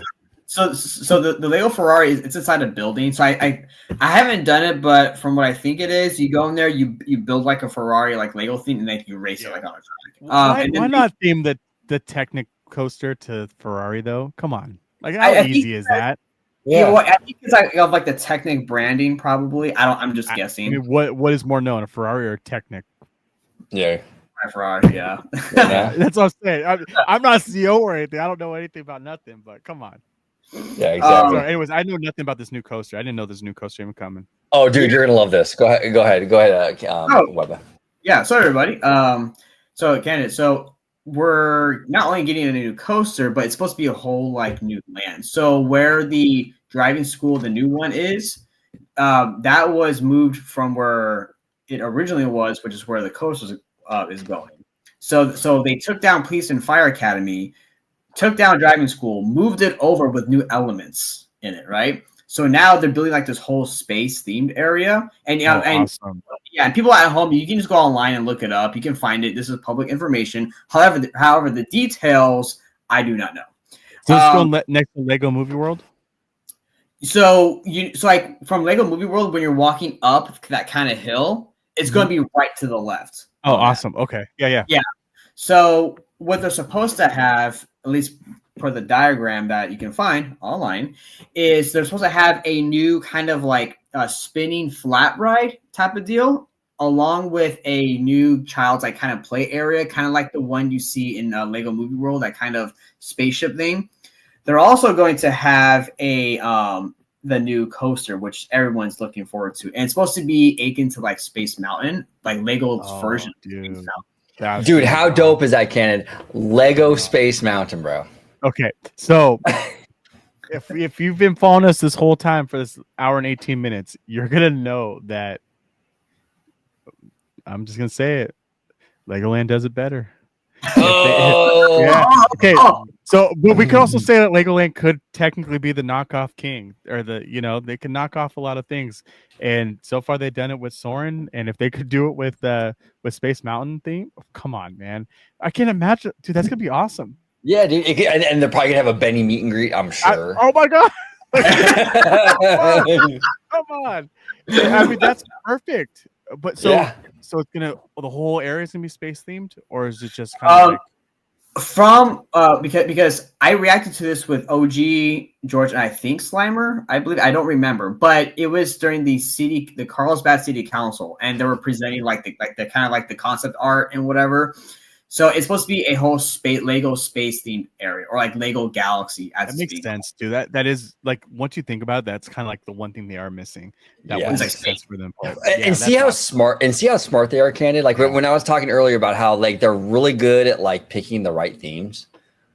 the Lego Ferrari it's inside a building. So I haven't done it, but from what I think it is, you go in there, you build like a Ferrari like Lego theme, and then you race it like on a track. Why not theme the Technic coaster to Ferrari though? Come on, like how easy is that? Yeah, well, I think it's like the Technic branding probably. I'm just guessing. I mean, what is more known, a Ferrari or a Technic? Yeah, Ferrari, yeah. Yeah. That's what I'm saying. I'm not a CEO or anything. I don't know anything about nothing, but come on. Yeah, exactly. So anyways, I know nothing about this new coaster. I didn't know this new coaster even coming. Oh, dude, you're gonna love this. Go ahead, Webba. Yeah, so everybody. So Canada, so we're not only getting a new coaster, but it's supposed to be a whole like new land. So where the driving school, the new one is, that was moved from where it originally was, which is where the coaster is going. So they took down Police and Fire Academy, took down driving school, moved it over with new elements in it, right? So now they're building like this whole space themed area, and Awesome. and people at home, you can just go online and look it up. You can find it. This is public information. However, the details I do not know. So it's going next to Lego Movie World. So like from Lego Movie World, when you're walking up that kind of hill, it's going to be right to the left. Oh, awesome. Okay. Yeah. So what they're supposed to have, at least for the diagram that you can find online, is they're supposed to have a new kind of like a spinning flat ride type of deal, along with a new child's like kind of play area, kind of like the one you see in Lego Movie World, that kind of spaceship thing. They're also going to have the new coaster, which everyone's looking forward to, and it's supposed to be akin to like Space Mountain, like Lego's version of Space Mountain. Dude, how dope is that, Cannon? Lego Space Mountain, bro. Okay, so if you've been following us this whole time for this hour and 18 minutes, you're gonna know that I'm just gonna say it. Legoland does it better. Oh, yeah. Okay. So, but we could also say that Legoland could technically be the knockoff king, or they can knock off a lot of things. And so far, they've done it with Soarin', and if they could do it with Space Mountain theme, come on, man! I can't imagine, dude. That's gonna be awesome. Yeah, dude. And they're probably gonna have a Benny meet and greet, I'm sure. Oh my god! Come on! I mean, that's perfect. But so it's the whole area is gonna be space themed, or is it just kind of like? From because I reacted to this with OG George and I think Slimer, I believe, I don't remember, but it was during the Carlsbad City Council, and they were presenting like the kind of like the concept art and whatever. So it's supposed to be a whole Lego space themed area, or like Lego Galaxy. That makes sense, dude. That is like, once you think about it, that's kind of like the one thing they are missing. That would make sense for them. And see how smart they are, Candid. Like when I was talking earlier about how like they're really good at like picking the right themes.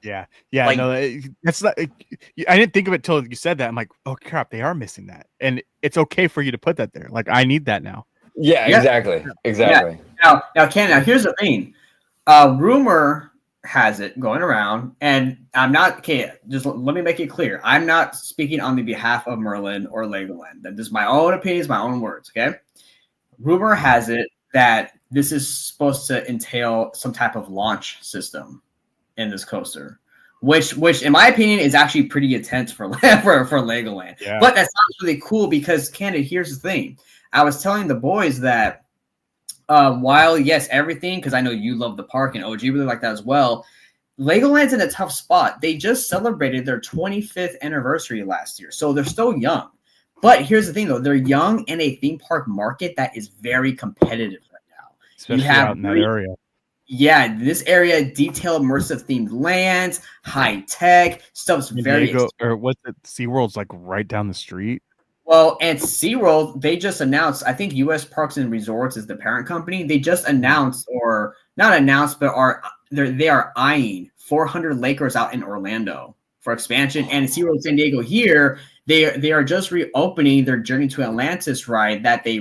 Yeah. Like, no, that's not. I didn't think of it till you said that. I'm like, oh crap, they are missing that, and it's okay for you to put that there. Like, I need that now. Yeah, exactly. Now, Ken. Now, here's the thing. Rumor has it going around, and I'm not just let me make it clear. I'm not speaking on the behalf of Merlin or Legoland. That is my own opinions, my own words. Okay. Rumor has it that this is supposed to entail some type of launch system in this coaster, which in my opinion is actually pretty intense for Legoland. Yeah. But that sounds really cool because, Candid, here's the thing. I was telling the boys that while yes, everything, because I know you love the park and OG really like that as well, Legoland's in a tough spot. They just celebrated their 25th anniversary last year, so they're still young. But here's the thing, though. They're young in a theme park market that is very competitive right now. Especially out in that area. Yeah, this area, detailed, immersive themed lands, high tech, stuff's very... Or what's it? SeaWorld's like right down the street. Well, and SeaWorld, they just announced, I think US Parks and Resorts is the parent company. They just announced, or not announced, but they are eyeing 400 acres out in Orlando for expansion. And SeaWorld San Diego here, they are just reopening their Journey to Atlantis ride that they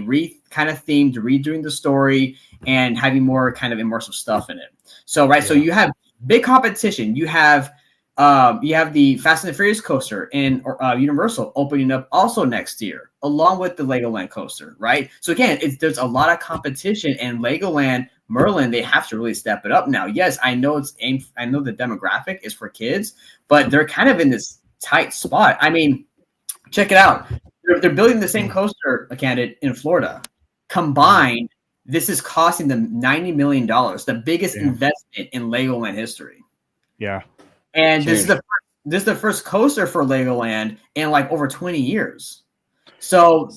kind of themed, redoing the story and having more kind of immersive stuff in it. So, so you have big competition. You have the Fast and the Furious coaster in Universal opening up also next year, along with the Legoland coaster, right? So again, there's a lot of competition, and Legoland, Merlin, they have to really step it up now. Yes, I know I know the demographic is for kids, but they're kind of in this tight spot. I mean, check it out. They're building the same coaster, Candid, in Florida. Combined, this is costing them $90 million, the biggest investment in Legoland history. Yeah. And this is the first coaster for Legoland in like over 20 years. So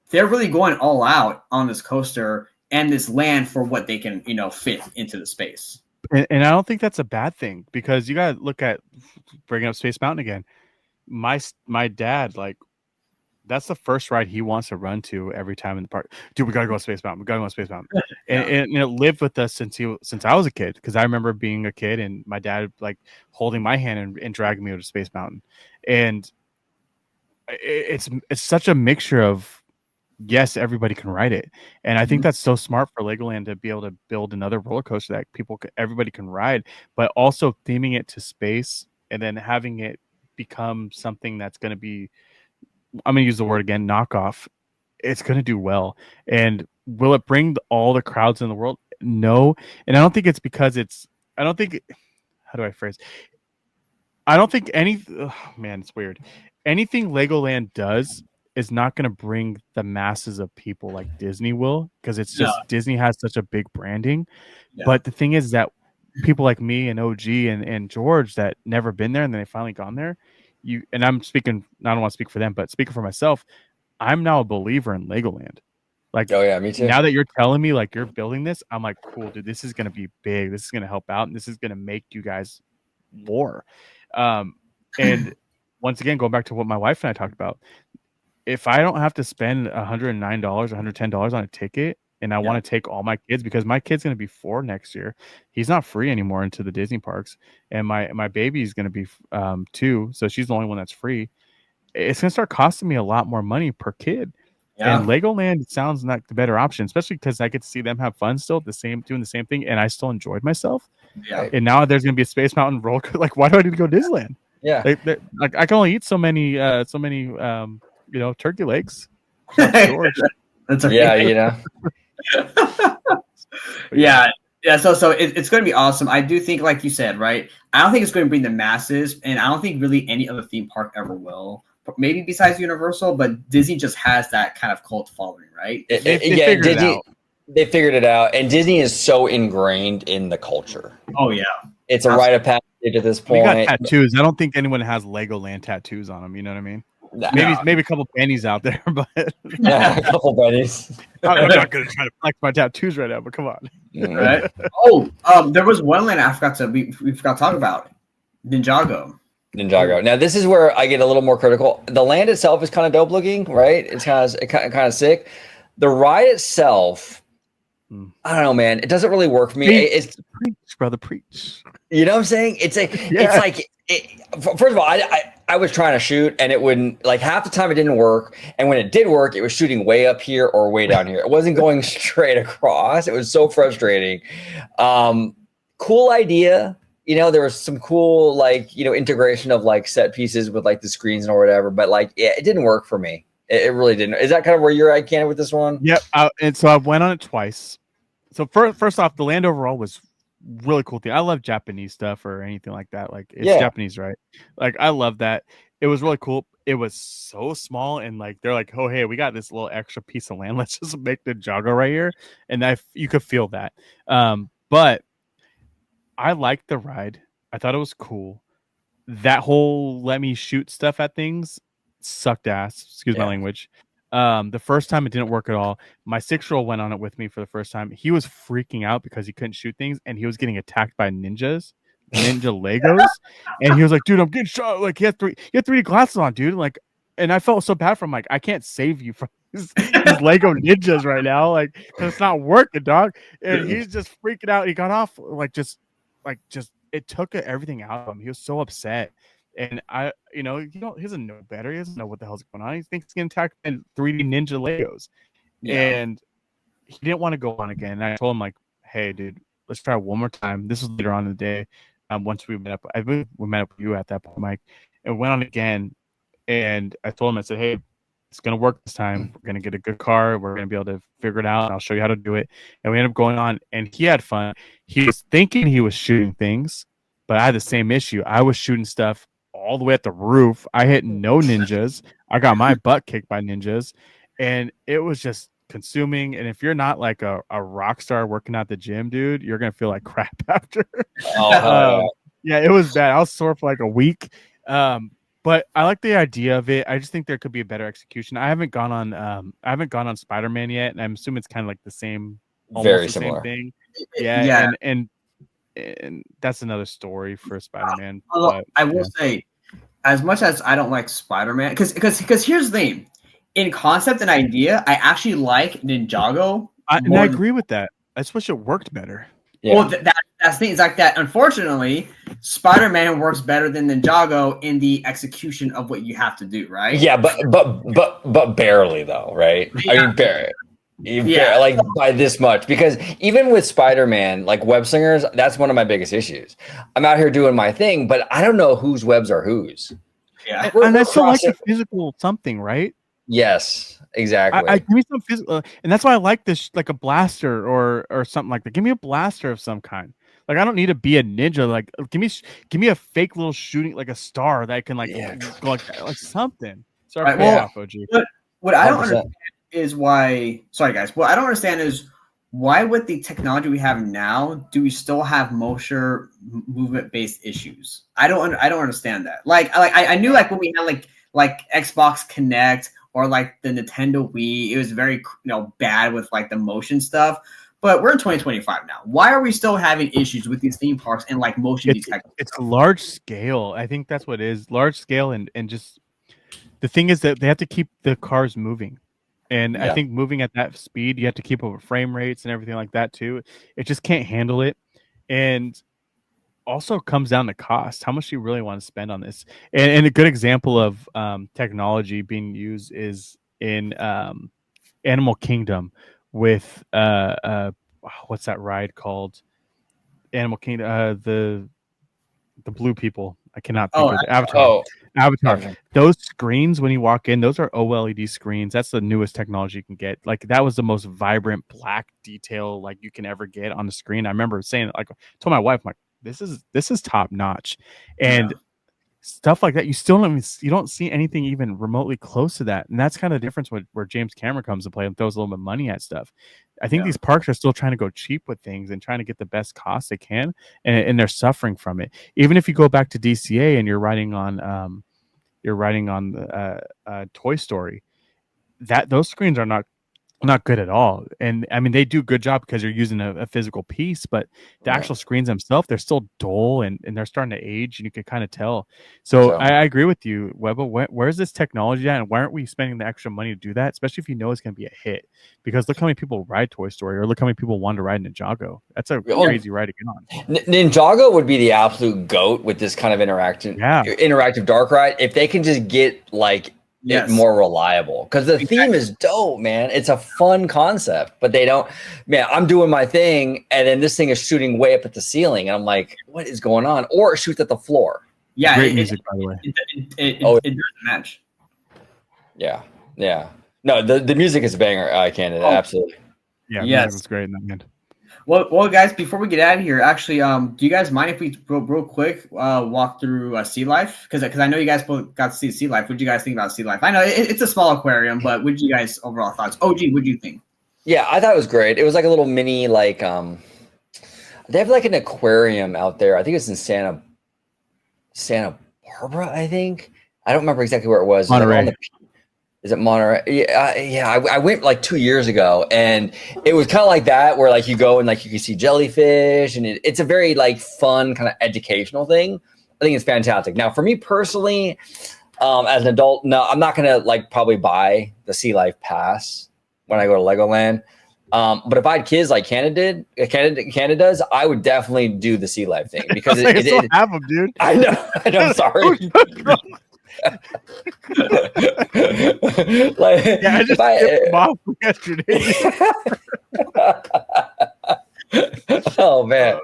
they're really going all out on this coaster. and this land for what they can, fit into the space. And I don't think that's a bad thing, because you got to look at bringing up Space Mountain again. My dad, like, that's the first ride he wants to run to every time in the park. Dude, we gotta go to Space Mountain. We gotta go to Space Mountain. Yeah. And it lived with us since I was a kid, because I remember being a kid and my dad like holding my hand and dragging me to Space Mountain. And it's such a mixture of, yes, everybody can ride it, and I think that's so smart for Legoland to be able to build another roller coaster that everybody can ride, but also theming it to space and then having it become something that's going to be, I'm going to use the word again, knockoff. It's going to do well. And will it bring all the crowds in the world? No. And I don't think it's because how do I phrase? I don't think man, it's weird. Anything Legoland does is not going to bring the masses of people like Disney will, because it's just Disney has such a big branding. Yeah. But the thing is that people like me and OG and George that never been there and then they finally gone there, and I'm speaking, I don't want to speak for them, but speaking for myself, I'm now a believer in Legoland. Like, oh yeah, me too. Now that you're telling me like you're building this, I'm like, cool, dude, this is going to be big. This is going to help out, and this is going to make you guys more. And once again, going back to what my wife and I talked about, if I don't have to spend $109, $110 on a ticket, and I want to take all my kids, because my kid's going to be 4 next year, he's not free anymore into the Disney parks, and my baby is going to be 2, so she's the only one that's free. It's going to start costing me a lot more money per kid. And Legoland sounds like the better option, especially because I get to see them have fun still, doing the same thing, and I still enjoyed myself. Yeah. And now there's going to be a Space Mountain roller coaster. Like, why do I need to go to Disneyland? Yeah. Like, I can only eat so many turkey legs. George. That's okay. Yeah, you know. Yeah. So it's going to be awesome. I do think, like you said, right? I don't think it's going to bring the masses, and I don't think really any other theme park ever will. Maybe besides Universal, but Disney just has that kind of cult following, right? They figured it out, and Disney is so ingrained in the culture. Oh yeah, it's a rite of passage at this point. We got tattoos. I don't think anyone has Legoland tattoos on them. You know what I mean? No. Maybe a couple pennies out there, but yeah, a couple pennies. I'm not going to try to flex my tattoos right now, but come on. Right? There was one land I forgot we forgot to talk about, Ninjago. Now this is where I get a little more critical. The land itself is kind of dope looking, right? It's kind of sick. The ride itself, I don't know, man. It doesn't really work for me. It's preach, brother, preach. You know what I'm saying? It's like first of all, I was trying to shoot and it wouldn't, like, half the time it didn't work, and when it did work, it was shooting way up here or way down here. It wasn't going straight across. It was so frustrating. Cool idea. You know, there was some cool, like, integration of like set pieces with like the screens or whatever, but like, it didn't work for me. It really didn't. Is that kind of where you're at, Ken, with this one? Yep. And so I went on it twice. So first off, the land overall was really cool thing. I love Japanese stuff or anything like that. Like, it's Japanese, right? Like, I love that. It was really cool. It was so small, and like, they're like, oh, hey, we got this little extra piece of land. Let's just make the Jago right here. And you could feel that. But I liked the ride. I thought it was cool. That whole let me shoot stuff at things sucked ass. Excuse my language. The first time it didn't work at all. My 6-year-old went on it with me for the first time. He was freaking out because he couldn't shoot things, and he was getting attacked by ninja Legos. And he was like, dude, I'm getting shot. Like, he had 3D glasses on, dude. Like, and I felt so bad for him. Like, I can't save you from these Lego ninjas right now. Like, it's not working, dog. And he's just freaking out. He got off it took everything out of him. He was so upset. And he doesn't know better. He doesn't know what the hell's going on. He thinks he's getting attacked by 3D ninja Legos. Yeah. And he didn't want to go on again. And I told him, like, hey, dude, let's try one more time. This was later on in the day. Once we met up, we met up with you at that point, Mike, and went on again. And I told him, I said, hey, it's going to work this time. We're going to get a good car. We're going to be able to figure it out. And I'll show you how to do it. And we ended up going on, and he had fun. He was thinking he was shooting things, but I had the same issue. I was shooting stuff all the way at the roof. I hit no ninjas. I got my butt kicked by ninjas, and it was just consuming. And if you're not like a rock star working at the gym, dude, you're going to feel like crap after. Yeah, it was bad. I was sore for like a week. But I like the idea of it. I just think there could be a better execution. I haven't gone on Spider-Man yet, and I'm assuming it's kind of like the same almost Very the similar. same thing. Yeah. And that's another story for Spider-Man. Although But I will say, as much as I don't like Spider-Man, because here's the thing, in concept and idea, I actually like Ninjago. and I agree with that. I just wish it worked better. Yeah. Well, that's the thing. It's like that. Unfortunately, Spider-Man works better than Ninjago in the execution of what you have to do, right? Yeah, but barely though, right? Yeah. I mean, barely. Like by this much, because even with Spider-Man, like web slingers, that's one of my biggest issues. I'm out here doing my thing, but I don't know whose webs are whose. Yeah, And I still like the physical something, right? Yes, exactly. I give me some physical, and that's why I like this, like a blaster or something like that. Give me a blaster of some kind. Like I don't need to be a ninja. Like give me a fake little shooting, like a star that can like go like something. Sorry, right, well, OG. What I don't understand is why. Sorry, guys. What I don't understand is why, with the technology we have now, do we still have motion movement based issues? I don't understand that. Like I knew like when we had like Xbox Connect or like the Nintendo Wii, it was very bad with like the motion stuff. But we're in 2025 now. Why are we still having issues with these theme parks and like motion detectors? It's large scale. I think that's what it is. Large scale and just the thing is that they have to keep the cars moving. And I think moving at that speed, you have to keep up with frame rates and everything like that too. It just can't handle it. And also comes down to cost. How much do you really want to spend on this? And a good example of technology being used is in Animal Kingdom with what's that ride called? Animal Kingdom, the blue people. I cannot think of it. Avatar. Avatar. Those screens when you walk in, those are OLED screens. That's the newest technology you can get. Like that was the most vibrant black detail like you can ever get on the screen. I remember saying, like, I told my wife, I'm like, this is top notch, and stuff like that. You still don't see anything even remotely close to that, and that's kind of the difference where James Cameron comes to play and throws a little bit of money at stuff. I think these parks are still trying to go cheap with things and trying to get the best cost they can, and they're suffering from it. Even if you go back to DCA and you're riding on the Toy Story, that those screens are not good at all. And I mean, they do a good job because you're using a physical piece, but the actual screens themselves, they're still dull and they're starting to age, and you can kind of tell. So I agree with you, Webba. Where's this technology at, and why aren't we spending the extra money to do that, especially if you know it's going to be a hit? Because look how many people ride Toy Story, or look how many people want to ride Ninjago. That's a crazy ride to get on. Ninjago would be the absolute GOAT with this kind of interactive dark ride. If they can just get like more reliable, because the theme is dope, man. It's a fun concept, but they don't. Man, I'm doing my thing, and then this thing is shooting way up at the ceiling, and I'm like, what is going on? Or it shoots at the floor. Yeah, great music, by the way. It doesn't match. Yeah. No, the music is a banger. Canada, absolutely. Yeah, music was great in that band. Well, guys, before we get out of here, actually, do you guys mind if we real quick walk through Sea Life? Because I know you guys both got to see Sea Life. What do you guys think about Sea Life? I know it's a small aquarium, but what did you guys overall thoughts? OG, what do you think? Yeah, I thought it was great. It was like a little mini, like they have like an aquarium out there. I think it's in Santa Barbara. I think I don't remember exactly where it was. Monterey. Is it Monterey? Yeah. I went like 2 years ago, and it was kind of like that, where like you go and like you can see jellyfish, and it's a very like fun kind of educational thing. I think it's fantastic. Now, for me personally, as an adult, no, I'm not gonna like probably buy the Sea Life pass when I go to Legoland. But if I had kids like Canada does, I would definitely do the Sea Life thing because it have them, dude. I know. I'm sorry. Like, I just skipped them off yesterday. Oh man,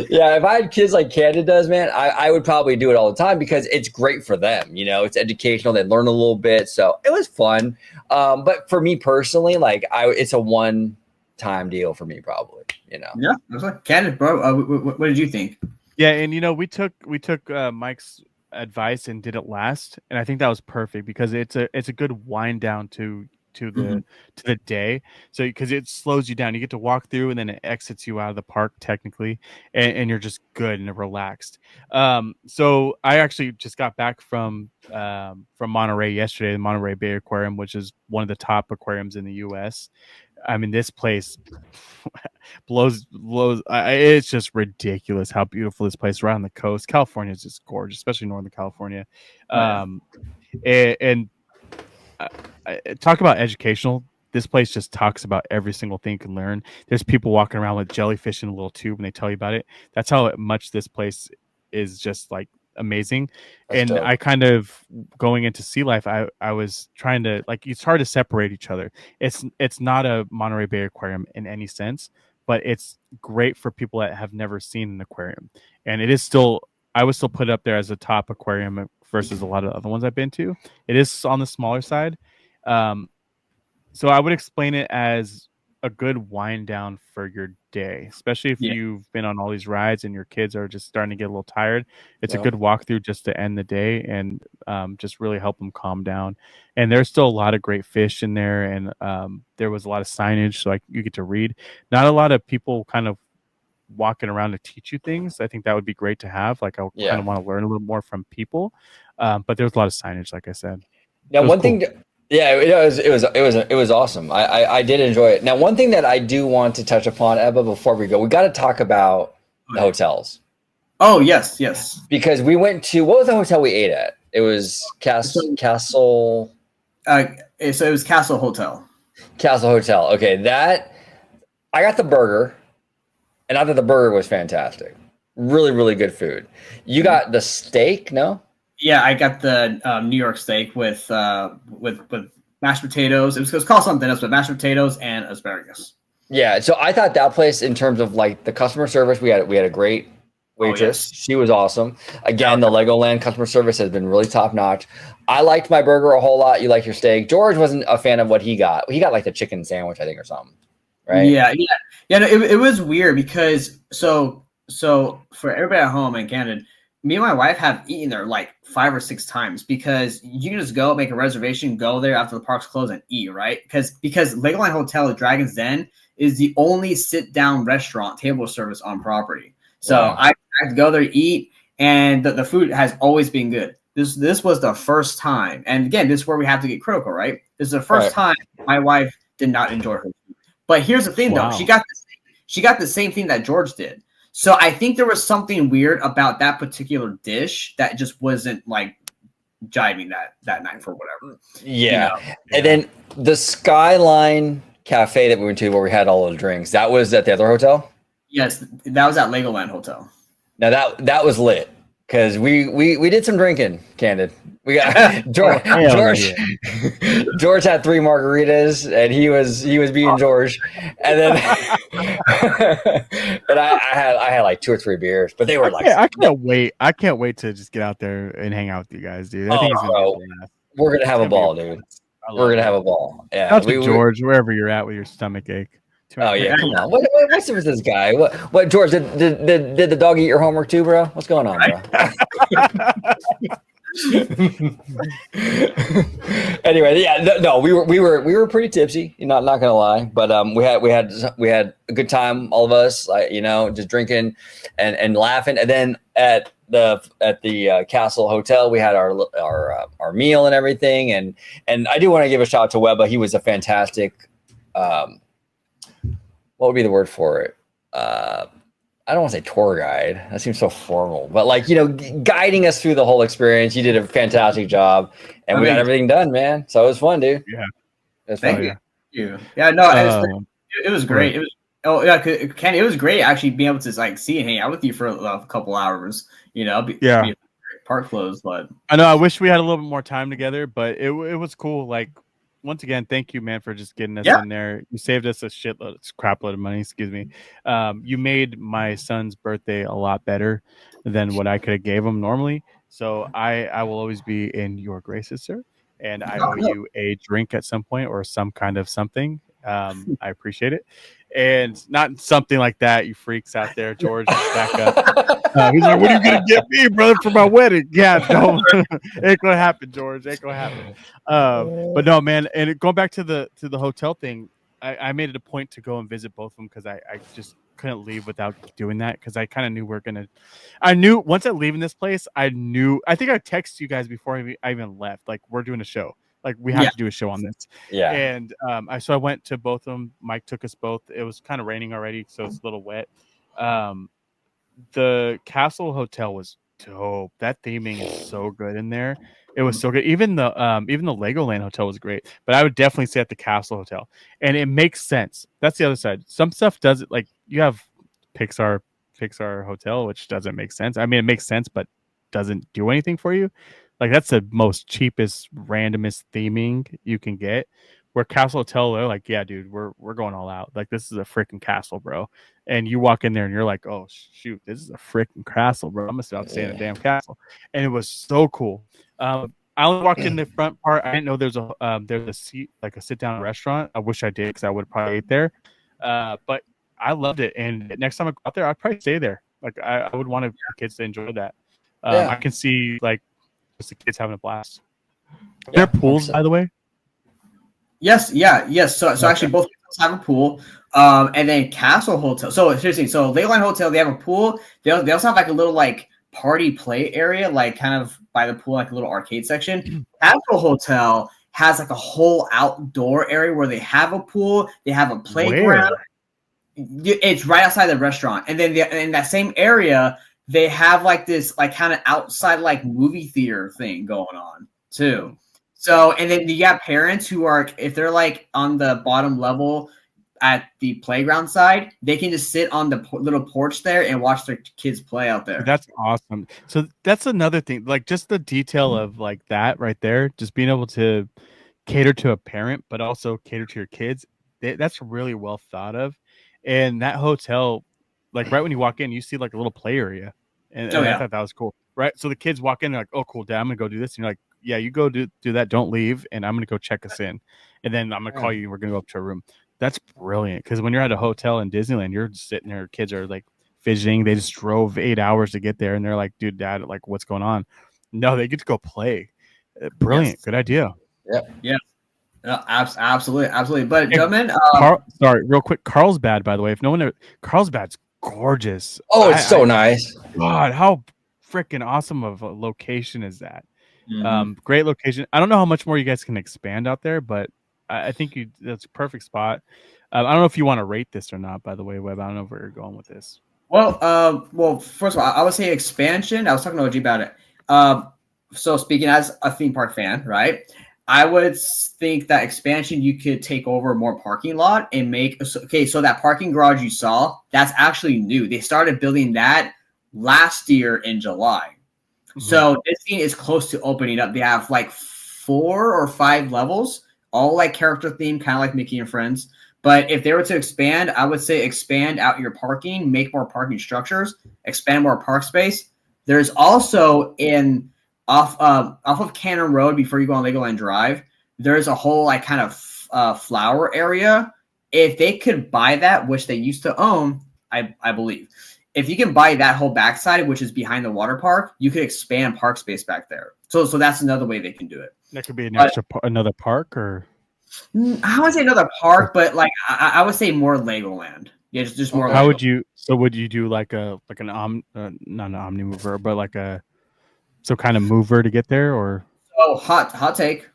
yeah. If I had kids like Canada does, man, I would probably do it all the time because it's great for them. It's educational. They learn a little bit, so it was fun. But for me personally, like it's a one-time deal for me, probably. Yeah, that's like Canada, bro. What did you think? Yeah, and we took Mike's advice and did it last, and I think that was perfect because it's a good wind down to the day. So because it slows you down, you get to walk through and then it exits you out of the park technically, and you're just good and relaxed. So I actually just got back from Monterey yesterday, the Monterey Bay Aquarium, which is one of the top aquariums in the US. I mean, this place blows. It's just ridiculous how beautiful this place right on the coast. California is just gorgeous, especially Northern California. And talk about educational. This place just talks about every single thing you can learn. There's people walking around with jellyfish in a little tube and they tell you about it. That's how much this place is just like amazing. That's and dope. I kind of going into sea life, I was trying to, like, it's hard to separate each other. It's not a Monterey Bay Aquarium in any sense, but it's great for people that have never seen an aquarium. And it is still, I would still put it up there as a top aquarium versus a lot of other ones I've been to. It is on the smaller side. So I would explain it as a good wind down for your day, especially if you've been on all these rides and your kids are just starting to get a little tired. It's a good walkthrough just to end the day and just really help them calm down. And there's still a lot of great fish in there, and there was a lot of signage, so you get to read. Not a lot of people kind of walking around to teach you things. I think that would be great to have. Like, I kind of want to learn a little more from people, but there's a lot of signage, like I said. Now, one thing. Yeah, it was awesome. I did enjoy it. Now, one thing that I do want to touch upon, Ebba, before we go, we got to talk about the hotels. Oh, yes. Because we went to, what was the hotel we ate at? It was Castle. So it was Castle Hotel. Castle Hotel. Okay, I got the burger, and I thought the burger was fantastic. Really, really good food. You got the steak, no? Yeah, I got the New York steak with mashed potatoes. It was called something else, but mashed potatoes and asparagus. Yeah, so I thought that place, in terms of like the customer service, we had a great waitress. Oh, yes. She was awesome. Again, the Legoland customer service has been really top notch. I liked my burger a whole lot. You liked your steak. George wasn't a fan of what he got. He got like the chicken sandwich, I think, or something. Right? Yeah. No, it was weird because so for everybody at home in Canada, me and my wife have eaten there like 5 or 6 times because you can just go make a reservation, go there after the park's closed and eat, right? Because Legoland Hotel at Dragon's Den is the only sit-down restaurant table service on property. So I had to go there, eat, and the food has always been good. This was the first time, and again, this is where we have to get critical, right? This is the first time my wife did not enjoy her food. But here's the thing, though. She got the same thing that George did. So I think there was something weird about that particular dish that just wasn't like jiving that night for whatever. Yeah. And then the Skyline Cafe that we went to where we had all the drinks, that was at the other hotel? Yes, that was at Legoland Hotel. Now that was lit because we did some drinking, Candid. We got George. George had 3 margaritas, and he was being George, and then and I had like 2 or 3 beers, but they were like, I can't wait to just get out there and hang out with you guys, dude. I think it's gonna be a blast. We're gonna have a ball, dude. We're gonna have a ball. Yeah, George, wherever you're at with your stomach ache. Oh yeah, come on. What's with this guy? What George, did the dog eat your homework too, bro? What's going on, bro? Anyway, no, we were pretty tipsy, not gonna lie, but we had a good time, all of us, like, just drinking and laughing. And then at the Castle Hotel, we had our meal and everything, and I do want to give a shout out to Webba. He was a fantastic what would be the word for it? I don't want to say tour guide. That seems so formal, but like, guiding us through the whole experience. You did a fantastic job, and we got everything done, man. So it was fun, dude. Yeah. It was fun. Thank you. Yeah, no, it was great. It was, Kenny, it was great actually being able to like see and hang out with you for a couple hours, park closed, but I know I wish we had a little bit more time together, but it was cool. Like, once again, thank you, man, for just getting us in there. You saved us a crap load of money. Excuse me. You made my son's birthday a lot better than what I could have gave him normally. So I will always be in your graces, sir. And I owe you a drink at some point or some kind of something. I appreciate it. And not something like that, you freaks out there, George. Back up. He's like, "What are you gonna get me, brother, for my wedding?" Yeah, don't. Ain't gonna happen, George. Ain't gonna happen. But no, man. And going back to the hotel thing, I made it a point to go and visit both of them because I just couldn't leave without doing that because I kind of knew I knew once I leave in this place, I think I texted you guys before I even left. Like, we're doing a show. Like, we have to do a show on this. Yeah. And I went to both of them. Mike took us both. It was kind of raining already, so it's a little wet. The Castle Hotel was dope. That theming is so good in there. It was so good. Even the Legoland Hotel was great. But I would definitely say at the Castle Hotel. And it makes sense. That's the other side. Some stuff doesn't, like, you have Pixar Hotel, which doesn't make sense. I mean, it makes sense, but doesn't do anything for you. Like, that's the most cheapest, randomest theming you can get. Where Castle Hotel, they're like, yeah, dude, we're going all out. Like, this is a freaking castle, bro. And you walk in there and you're like, oh shoot, this is a freaking castle, bro. I'm gonna stop saying a damn castle. And it was so cool. I only walked in the front part. I didn't know there's a seat, like a sit down restaurant. I wish I did because I would have probably ate there. But I loved it. And next time I go out there, I'd probably stay there. Like, I would want the kids to enjoy that. I can see like just the kids having a blast. There are pools, by the way. Yes. So actually, both have a pool. And then Castle Hotel. So seriously, so Legoland Hotel, they have a pool. They also have like a little like party play area, like kind of by the pool, like a little arcade section. Castle Hotel has like a whole outdoor area where they have a pool. They have a playground. It's right outside the restaurant, and then in that same area, they have like this like kind of outside like movie theater thing going on too. So, and then you got parents who are, if they're like on the bottom level at the playground side, they can just sit on the little porch there and watch their kids play out there. That's awesome. So that's another thing, like just the detail of like that right there, just being able to cater to a parent, but also cater to your kids. That's really well thought of. And that hotel, like right when you walk in, you see like a little play area. And I thought that was cool. Right. So the kids walk in, they're like, oh, cool, Dad, I'm going to go do this. And you're like, yeah, you go do that. Don't leave. And I'm going to go check us in. And then I'm going to call you. We're going to go up to a room. That's brilliant. Because when you're at a hotel in Disneyland, you're just sitting there. Kids are like fidgeting. They just drove 8 hours to get there. And they're like, dude, Dad, like, what's going on? No, they get to go play. Brilliant. Yes. Good idea. Yeah. No, absolutely. But gentlemen, sorry, real quick. Carlsbad, by the way, if no one knows, Carlsbad's gorgeous. Oh, it's so nice. God, how freaking awesome of a location is that? Great location. I don't know how much more you guys can expand out there, but I think that's a perfect spot. I don't know if you want to rate this or not, by the way, Webb. I don't know where you're going with this. Well, first of all, I would say expansion. I was talking to OG about it. So speaking as a theme park fan, right? I would think that expansion, you could take over more parking lot and make, so that parking garage you saw, that's actually new. They started building that last year in July. Mm-hmm. So this thing is close to opening up. They have like 4 or 5 levels, all like character themed, kind of like Mickey and Friends. But if they were to expand, I would say expand out your parking, make more parking structures, expand more park space. There's also off of Cannon Road before you go on Legoland Drive, there's a whole like kind of flower area. If they could buy that, which they used to own, I believe, if you can buy that whole backside, which is behind the water park, you could expand park space back there. So that's another way they can do it. That could be another park, or I would say another park, but like I would say more Legoland. Yeah, just more. How would you? So would you do like not an omnimover, but like a kind of mover to get there, or? Oh, hot take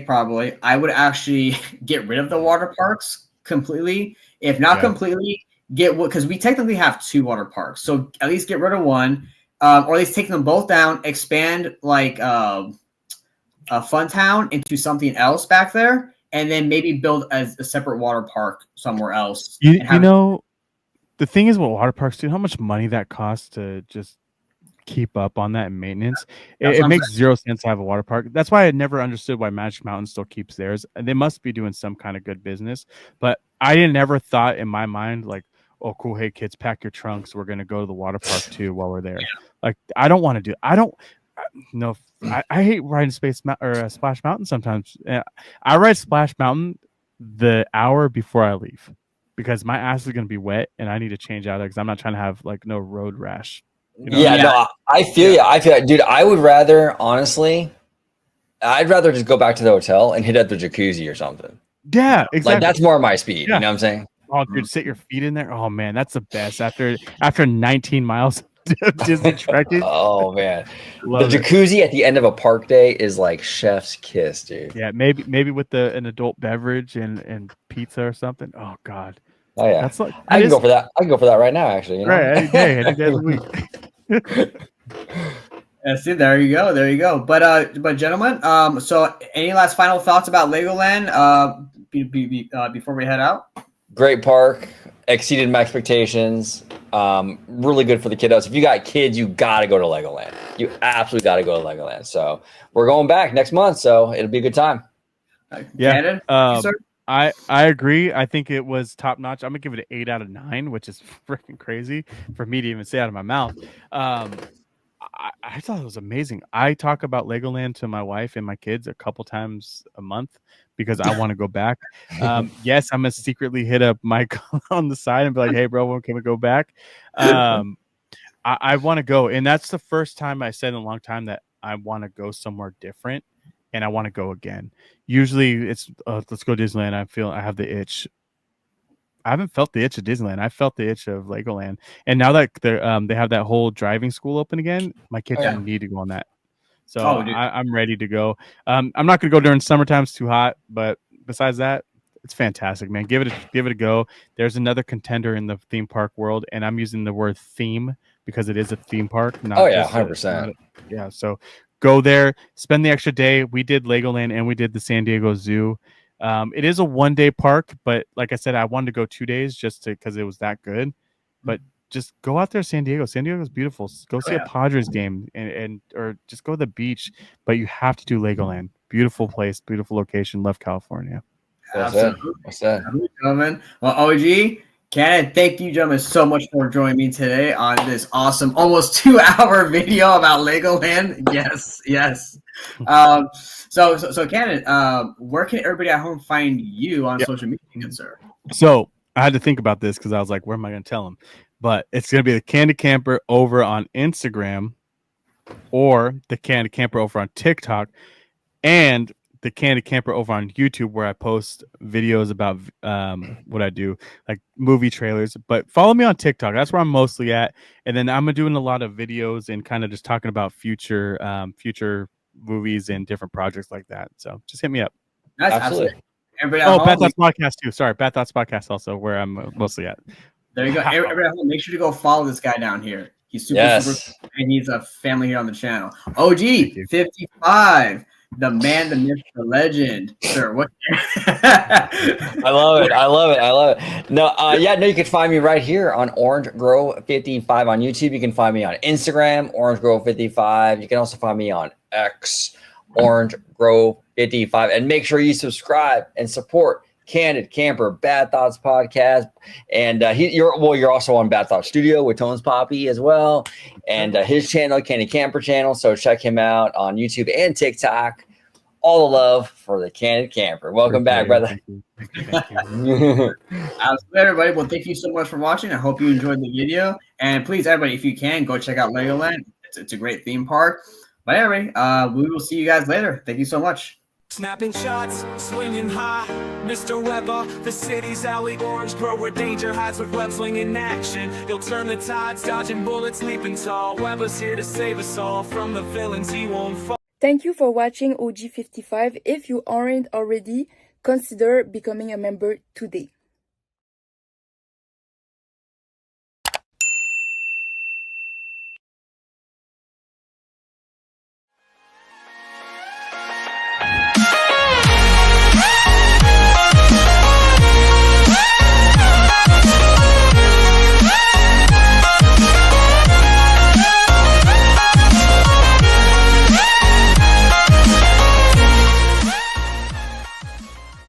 probably. I would actually get rid of the water parks completely. If not completely, because we technically have 2 water parks. So at least get rid of one, or at least take them both down, expand like a Fun Town into something else back there, and then maybe build a separate water park somewhere else. You know, the thing is with water parks, dude, how much money that costs to just keep up on that maintenance. It makes zero sense to have a water park. That's why I never understood why Magic Mountain still keeps theirs. And they must be doing some kind of good business. But I never thought in my mind, like, oh, cool, hey kids, pack your trunks. We're gonna go to the water park too while we're there. Yeah. Like, I don't want to do. I hate riding Splash Mountain sometimes. I ride Splash Mountain the hour before I leave because my ass is gonna be wet and I need to change out because I'm not trying to have like no road rash. You know? Yeah, no, I feel you. I feel, dude, I would rather, honestly, I'd rather just go back to the hotel and hit up the jacuzzi or something. Yeah, exactly. Like that's more my speed. Yeah. You know what I'm saying? Oh, dude, sit your feet in there. Oh man, that's the best. After 19 miles of Disney trekking. Oh man, the Love it. jacuzzi at the end of a park day is like chef's kiss, dude. Yeah, maybe with an adult beverage and pizza or something. Oh god, Oh yeah, that's like I can go for that. I can go for that right now, actually. You know? Right, any day of the week. Yeah, see, there you go. But gentlemen, so any last final thoughts about Legoland before we head out? Great park, exceeded my expectations. Really good for the kiddos. If you got kids, you gotta go to Legoland. You absolutely gotta go to Legoland. So we're going back next month, so it'll be a good time. Yeah. I agree. I think it was top notch. I'm gonna give it an 8 out of 9, which is freaking crazy for me to even say out of my mouth. I thought it was amazing. I talk about Legoland to my wife and my kids a couple times a month because I want to go back. Yes, I'm gonna secretly hit up Mike on the side and be like, "Hey, bro, when can we go back?" I want to go, and that's the first time I said in a long time that I want to go somewhere different, and I want to go again. Usually, it's let's go Disneyland. I have the itch. I haven't felt the itch of Disneyland. I felt the itch of Legoland, and now that they have that whole driving school open again, my kids need to go on that. So I'm ready to go. I'm not gonna go during summertime; it's too hot. But besides that, it's fantastic, man. Give it a go. There's another contender in the theme park world, and I'm using the word theme because it is a theme park. 100%. Yeah, so go there, spend the extra day. We did Legoland and we did the San Diego Zoo. It is a 1-day park, but like I said, I wanted to go 2 days just because it was that good. But just go out there, San Diego. San Diego is beautiful. Go see a Padres game and or just go to the beach. But you have to do Legoland. Beautiful place, beautiful location. Love California. Absolutely. What's that? Gentlemen. Well, OG, Cannon, thank you, gentlemen, so much for joining me today on this awesome, almost 2-hour video about Legoland. Yes. So Cannon, where can everybody at home find you on social media, sir? So I had to think about this because I was like, where am I going to tell them? But it's going to be the CandidCamper over on Instagram or the CandidCamper over on TikTok and the CandidCamper over on YouTube, where I post videos about what I do, like movie trailers. But follow me on TikTok. That's where I'm mostly at. And then I'm doing a lot of videos and kind of just talking about future movies and different projects like that. So just hit me up. That's absolutely. Bad Thoughts Podcast too. Sorry, Bad Thoughts Podcast also where I'm mostly at. There you go. Everybody at home, make sure to go follow this guy down here. He's super, and he's a family here on the channel. OG55. The man, the myth, the legend, sir. What? I love it. No, you can find me right here on Orange Grow 55 on YouTube. You can find me on Instagram, Orange Grow 55. You can also find me on X, Orange Grow 55. And make sure you subscribe and support CandidCamper Bad Thoughts Podcast. And you're also on Bad Thoughts Studio with Tones Poppy as well. And his channel, CandidCamper channel. So check him out on YouTube and TikTok. All the love for the CandidCamper. Welcome back, brother. Thank you. Absolutely, everybody. Well, thank you so much for watching. I hope you enjoyed the video. And please, everybody, if you can, go check out Legoland. It's a great theme park. But anyway, we will see you guys later. Thank you so much. Snapping shots, swinging high, Mr. Webba, the city's alley, orange grow where danger hides with web swinging in action. He'll turn the tides, dodging bullets, leaping tall. Webba's here to save us all from the villains, he won't fall. Thank you for watching OG55. If you aren't already, consider becoming a member today.